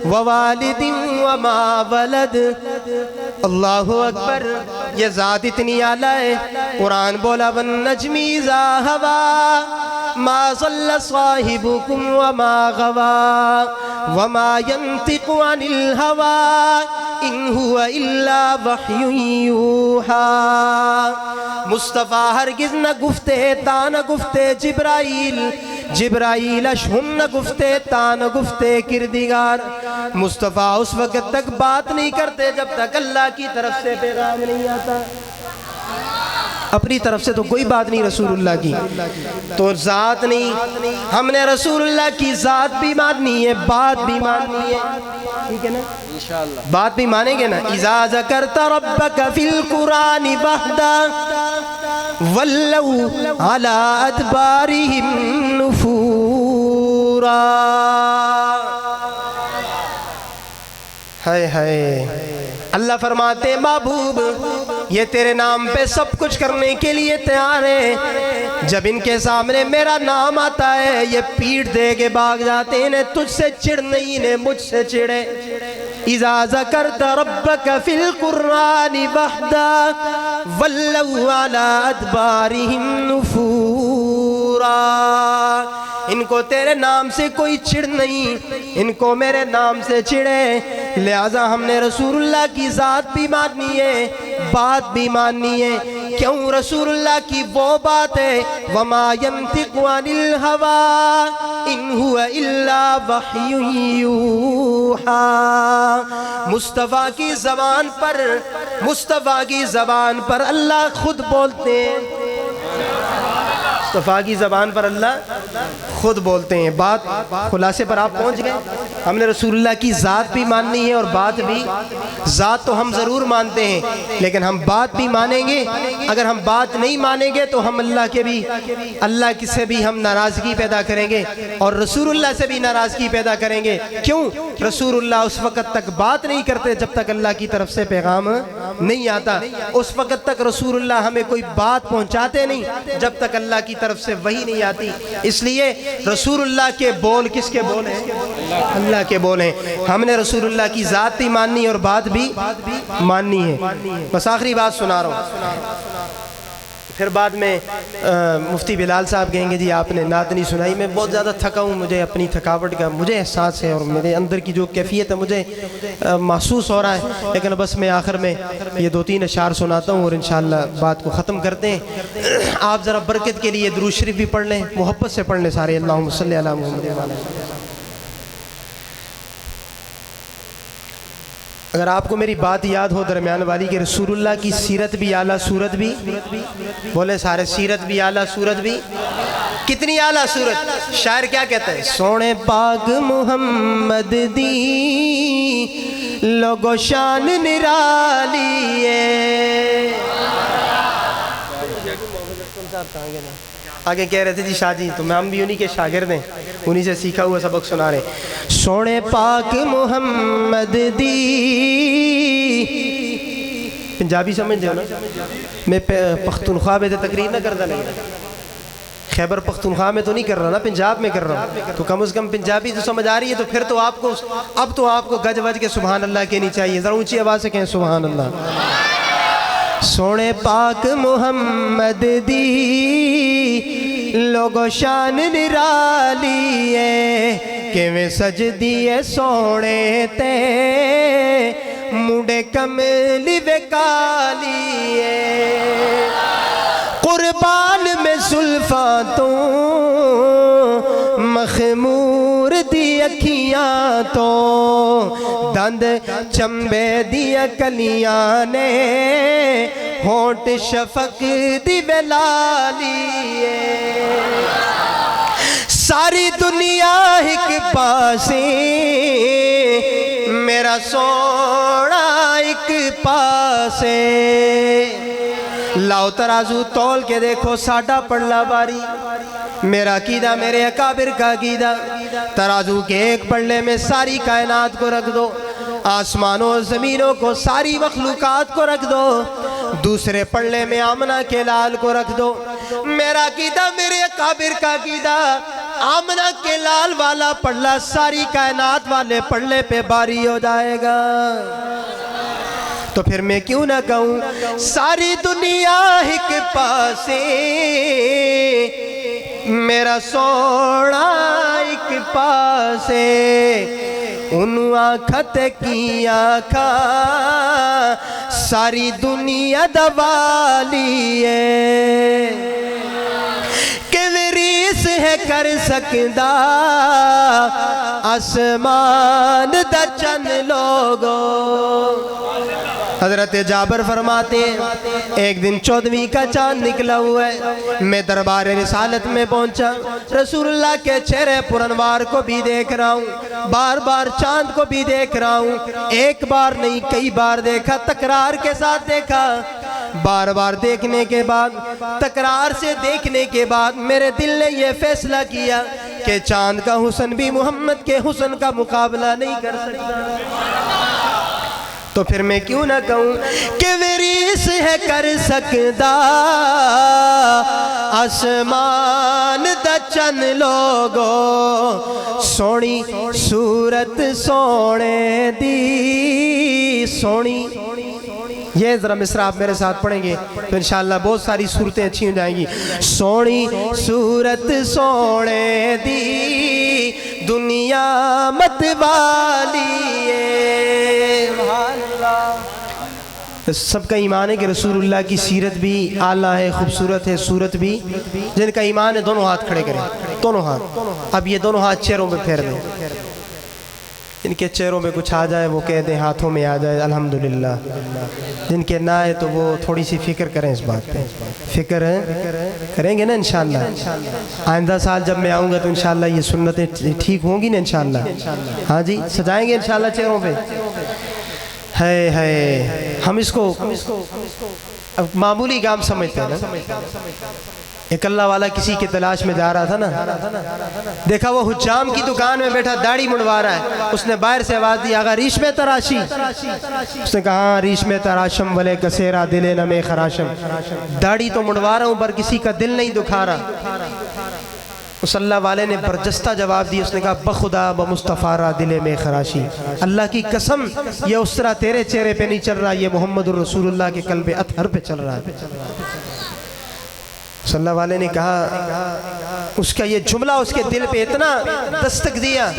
ووالد وما ولد۔ اللہ اکبر۔ یہ ذات اتنی اعلیٰ ہے، قرآن بولا والنجم اذا ہوا ما ضل صاحبكم وما غوا وما ينطق عن الهوى ان هو الا وحی یوحی۔ مصطفیٰ ہرگز نہ گفتے تا نہ گفتے جبرائیل، جبرائیل اشہم نہ گفتے تا نہ گفتے کردگار۔ مصطفیٰ اس وقت تک بات نہیں کرتے جب تک اللہ کی طرف سے پیغام نہیں آتا، اپنی طرف سے تو کوئی بات نہیں رسول اللہ کی، تو ذات نہیں، ہم نے رسول اللہ کی ذات بھی ماننی ہے، بات بھی ماننی ہے، ٹھیک ہے نا، بات بھی مانیں گے نا۔ اذا ذکرت ربک فی القرآن وحدہ ولوا علی ادبارہم نفورا۔ ہائے ہائے۔ اللہ فرماتے محبوب یہ تیرے نام پہ سب کچھ کرنے کے لیے تیار ہے، جب ان کے سامنے میرا نام آتا ہے یہ پیٹھ دے کے بھاگ جاتے ہیں، انہیں تجھ سے چڑ نہیں، انہیں مجھ سے چڑے۔ اذا ذکرت ربک فی القرآن وحدہ ولوا علی ادبارہم نفورا۔ ان کو تیرے نام سے کوئی چڑ نہیں، ان کو میرے نام سے چڑے، لہٰذا ہم نے رسول اللہ کی ذات بھی ماننی ہے، بات بھی ماننی ہے۔ کیوں؟ رسول اللہ کی وہ بات ہے وما ينطق عن الهوى ان هو الا وحی یوحی۔ مصطفیٰ کی زبان پر، مصطفیٰ کی زبان پر اللہ خود بولتے ہیں، مصطفیٰ کی زبان پر اللہ خود بولتے ہیں۔ بات خلاصے پر آپ پہنچ گئے۔ ہم نے رسول اللہ کی ذات بھی ماننی ہے اور بات بھی۔ ذات تو ہم ضرور مانتے ہیں لیکن ہم بات بھی مانیں گے، اگر ہم بات نہیں مانیں گے تو ہم اللہ سے بھی ہم ناراضگی پیدا کریں گے اور رسول اللہ سے بھی ناراضگی پیدا کریں گے۔ کیوں؟ رسول اللہ اس وقت تک بات نہیں کرتے جب تک اللہ کی طرف سے پیغام نہیں آتا، اس وقت تک رسول اللہ ہمیں کوئی بات پہنچاتے نہیں جب تک اللہ کی طرف سے وحی نہیں آتی۔ اس لیے رسول اللہ کے بول کس کے بول ہیں؟ اللہ کے بول ہیں۔ ہم نے رسول اللہ کی ذات بھی ماننی اور بات بھی ماننی ہے۔ بس آخری بات سنا رہا ہوں، پھر بعد میں مفتی بلال صاحب کہیں گے جی آپ نے نعت نہیں سنائی۔ میں بہت زیادہ تھکا ہوں، مجھے اپنی تھکاوٹ کا مجھے احساس ہے اور میرے اندر کی جو کیفیت ہے مجھے محسوس ہو رہا ہے، لیکن بس میں آخر میں یہ 2-3 اشعار سناتا ہوں اور انشاءاللہ بات کو ختم کرتے ہیں۔ آپ ذرا برکت کے لیے درود شریف بھی پڑھ لیں، محبت سے پڑھ لیں سارے، اللہم صلی علی محمد وعلی آلہ۔ اگر آپ کو میری بات یاد ہو درمیان والی کہ رسول اللہ کی سیرت بھی اعلیٰ، صورت بھی، بولے سارے، سیرت بھی اعلیٰ، صورت بھی، کتنی اعلیٰ صورت۔ شاعر کیا کہتا ہے؟ سونے پاک محمد دی لوگو شان نرالی ہے۔ آگے کہہ رہے تھے جی شاہ جی، تو ہم بھی انہی کے شاگرد ہیں، انہی سے سیکھا ہوا سبق سنا رہے ہیں۔ سونے پاک محمد دی، پنجابی سمجھ دے ہو نا، میں پختونخوا میں تقریر نہ کردہ نہیں، خیبر پختونخوا میں تو نہیں کر رہا نا، پنجاب میں کر رہا ہوں، تو کم از کم پنجابی تو سمجھ آ رہی ہے، تو پھر تو آپ کو اب تو آپ کو گج وج کے سبحان اللہ کہنی چاہیے، ذرا اونچی آواز سے کہیں سبحان اللہ۔ سونے پاک محمد دی لوگو شان نرالی ہے کہ میں سجدی ہے سونے تے مڈے کملی وکالی ہے قربان میں زلفاں تو مخمور دی اکھیاں تو دند چمبے دی کلیاں نے ہونٹ شفق دی ولالی ہے ساری دنیا ایک پاسے میرا سونا ایک پاسے لاؤ ترازو تول کے دیکھو ساڑھا پڑلا باری میرا عقیدہ میرے اکابر کا عقیدہ ترازو کے ایک پڑلے میں ساری کائنات کو رکھ دو آسمانوں زمینوں کو ساری مخلوقات کو رکھ دو دوسرے پڑلے میں آمنہ کے لال کو رکھ دو میرا عقیدہ میرے اکابر کا عقیدہ آمنہ کے لال والا پڑلا ساری کائنات والے پڑلے پہ باری ہو جائے گا تو پھر میں کیوں نہ کہوں ساری دنیا ایک پاسے میرا سونا ایک پاسے انہوں آنکھت کی آنکھا ساری دنیا دوالی ہے کہ وریس ہے کر سکدا آسمان دا چند لوگو حضرت جابر فرماتے ہیں ایک دن 14ویں کا چاند نکلا ہوا ہے میں دربار رسالت میں پہنچا رسول اللہ کے چہرے پرانوار کو بھی دیکھ رہا ہوں بار بار چاند کو بھی دیکھ رہا ہوں ایک بار نہیں کئی بار دیکھا تکرار کے ساتھ دیکھا بار بار دیکھنے کے بعد تکرار سے دیکھنے کے بعد میرے دل نے یہ فیصلہ کیا کہ چاند کا حسن بھی محمد کے حسن کا مقابلہ نہیں کر سکتا تو پھر میں کیوں نہ کہوں کہ وریس ہے کر سکدا آسمان دا چند لوگو سونی صورت سونے دی سونی یہ ذرا مصرع آپ میرے ساتھ پڑھیں گے تو انشاءاللہ بہت ساری صورتیں اچھی ہو جائیں گی سونی صورت سونے دی دنیا مت والی سب کا ایمان ہے کہ رسول اللہ کی سیرت بھی اعلیٰ ہے خوبصورت ہے صورت بھی جن کا ایمان ہے دونوں ہاتھ کھڑے کریں دونوں ہاتھ اب یہ دونوں ہاتھ چہروں میں پھیر دیں جن کے چہروں میں کچھ آ جائے وہ کہہ دیں ہاتھوں میں آ جائے الحمدللہ جن کے نہ آئے تو وہ تھوڑی سی فکر کریں اس بات پہ فکر کریں گے نا انشاءاللہ آئندہ سال جب میں آؤں گا تو انشاءاللہ یہ سنتیں ٹھیک ہوں گی نا انشاءاللہ ہاں جی سجائیں گے انشاءاللہ چہروں پہ ہے ہم اس کو معمولی کام سمجھتے ہیں نا ایک اللہ والا کسی کے تلاش میں جا رہا تھا نا دیکھا وہ حجام کی دکان میں بیٹھا داڑھی منڈوا رہا ہے اس نے باہر سے آواز دی آگا ریشم تراشی اس نے کہا ہاں ریشم تراشم ولے کسیرا دلے نمے خراشم داڑھی تو منڈوا رہا ہوں پر کسی کا دل نہیں دکھا رہا اس اللہ والے نے برجستہ جواب دی اس نے کہا بخدا بمصطفیٰ را دل میں خراشی اللہ کی قسم یہ اس طرح تیرے چہرے پہ نہیں چل رہا یہ محمد الرسول اللہ کے قلب اطہر پہ چل رہا ہے صلی اللہ والے نے کہا اس کا یہ جملہ اس کے دل پہ اتنا دستک دیا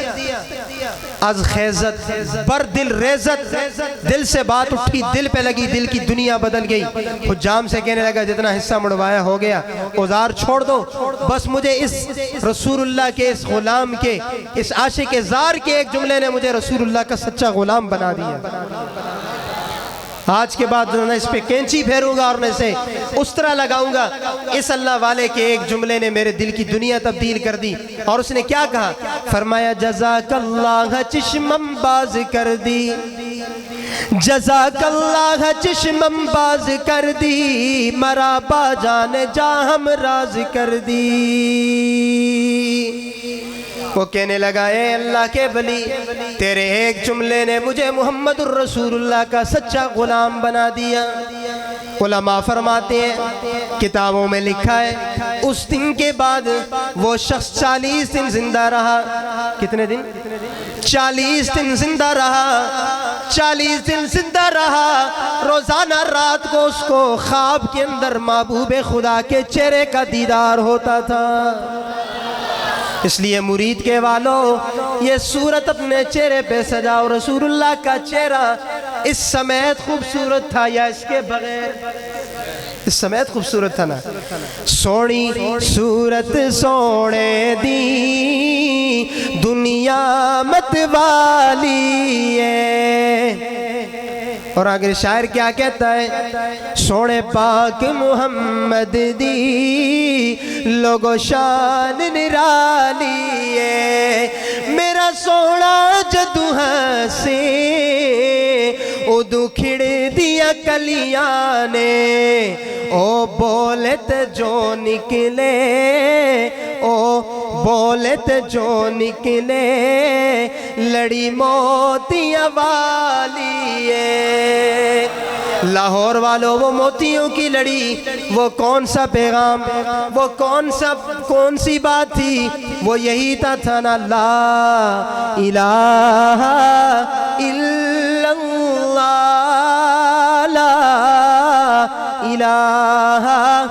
از خیزت بر دل ریزت دل سے بات اٹھی دل پہ لگی دل کی دنیا بدل گئی حجام سے کہنے لگا جتنا حصہ مڑوایا ہو گیا اوزار چھوڑ دو بس مجھے اس رسول اللہ کے اس غلام کے اس عاشق زار کے ایک جملے نے مجھے رسول اللہ کا سچا غلام بنا دیا آج کے بعد میں اس پہ کینچی پھیروں گا اور میں سے اس طرح لگاؤں گا اس اللہ والے کے ایک جملے نے میرے دل کی دنیا تبدیل کر دی اور اس نے کیا کہا فرمایا جزاک اللہ چشمم باز کر دی جزاک اللہ چشمم باز کر دی مرا با جان جا ہم راز کر دی وہ کہنے لگا اے اللہ کے ولی تیرے ایک جملے نے مجھے محمد الرسول اللہ کا سچا غلام بنا دیا علماء فرماتے ہیں کتابوں میں لکھا ہے اس دن کے بعد وہ شخص 40 دن زندہ رہا کتنے دن 40 دن زندہ رہا 40 دن زندہ رہا، روزانہ رات کو اس کو خواب کے اندر محبوب خدا کے چہرے کا دیدار ہوتا تھا۔ اس لیے مرید کے والوں یہ صورت اپنے چہرے پہ سجاؤ۔ رسول اللہ کا چہرہ اس سمیت خوبصورت تھا یا اس کے بغیر؟ اس سمیت خوبصورت تھا نا۔ سونی صورت سونے دی دنیا مت والی ہے۔ اور آگے شاعر کیا کہتا ہے؟ سونے پاک محمد دی لوگو شان نرالی ہے، میرا سونا جدو ہنسے ادو کھڑ دیا کلیاں نے، او بولے تے جو نکلے، او بولے تے جو نکلے، لڑی موتیاں والی ہے۔ لاہور والوں وہ موتیوں کی لڑی، وہ کون سا پیغام، وہ کون سی بات تھی؟ وہ یہی تھا نا، لا الہ الا اللہ، لا الہ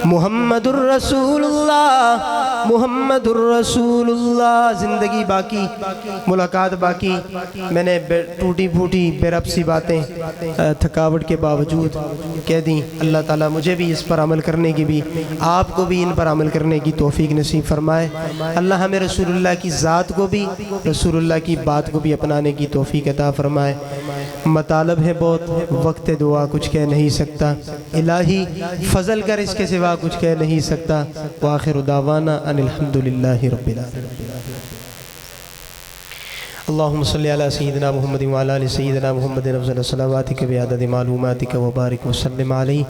محمد الرسول اللہ، محمد الرسول اللہ۔ زندگی باقی، ملاقات باقی۔ میں نے ٹوٹی پھوٹی بے رب سی باتیں تھکاوٹ کے باوجود کہہ دیں۔ اللہ تعالیٰ مجھے بھی اس پر عمل کرنے کی بھی، آپ کو بھی ان پر عمل کرنے کی توفیق نصیب فرمائے۔ اللہ ہمیں رسول اللہ کی ذات کو بھی، رسول اللہ کی بات کو بھی اپنانے کی توفیق عطا فرمائے۔ مطالب ہے بہت، وقت دعا کچھ کہہ نہیں سکتا، الہی فضل کر اس کے سوا کچھ کہہ نہیں سکتا۔ وآخر دعوانا ان الحمدللہ رب العالمین۔ اللہم صلی علی سیدنا محمد وعلی آل سیدنا محمد افضل صلواتک بعدد معلوماتک وبارک وسلم علیہ۔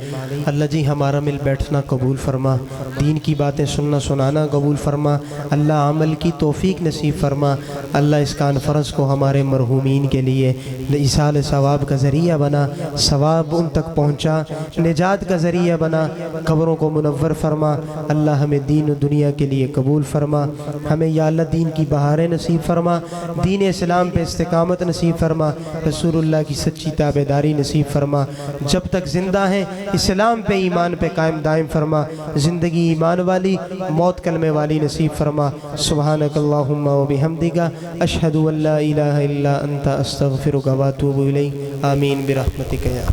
اللہ جی ہمارا مل بیٹھنا قبول فرما، دین کی باتیں سننا سنانا قبول فرما، اللہ عمل کی توفیق نصیب فرما۔ اللہ اس کانفرنس کو ہمارے مرحومین کے لیے ایصال ثواب کا ذریعہ بنا، ثواب ان تک پہنچا، نجات کا ذریعہ بنا، قبروں کو منور فرما۔ اللہ ہمیں دین و دنیا کے لیے قبول فرما، ہمیں یا اللہ دین کی بہاریں نصیب فرما، دین اسلام پہ استقامت نصیب فرما، رسول اللہ کی سچی تابعداری نصیب فرما۔ جب تک زندہ ہیں اسلام پہ ایمان پہ قائم دائم فرما، زندگی ایمان والی، موت کلمے والی نصیب فرما۔ سبحانک اللہم و بحمدک، اشہد ان لا الہ الا انت، استغفرک و اتوب الیک۔ آمین برحمتک یا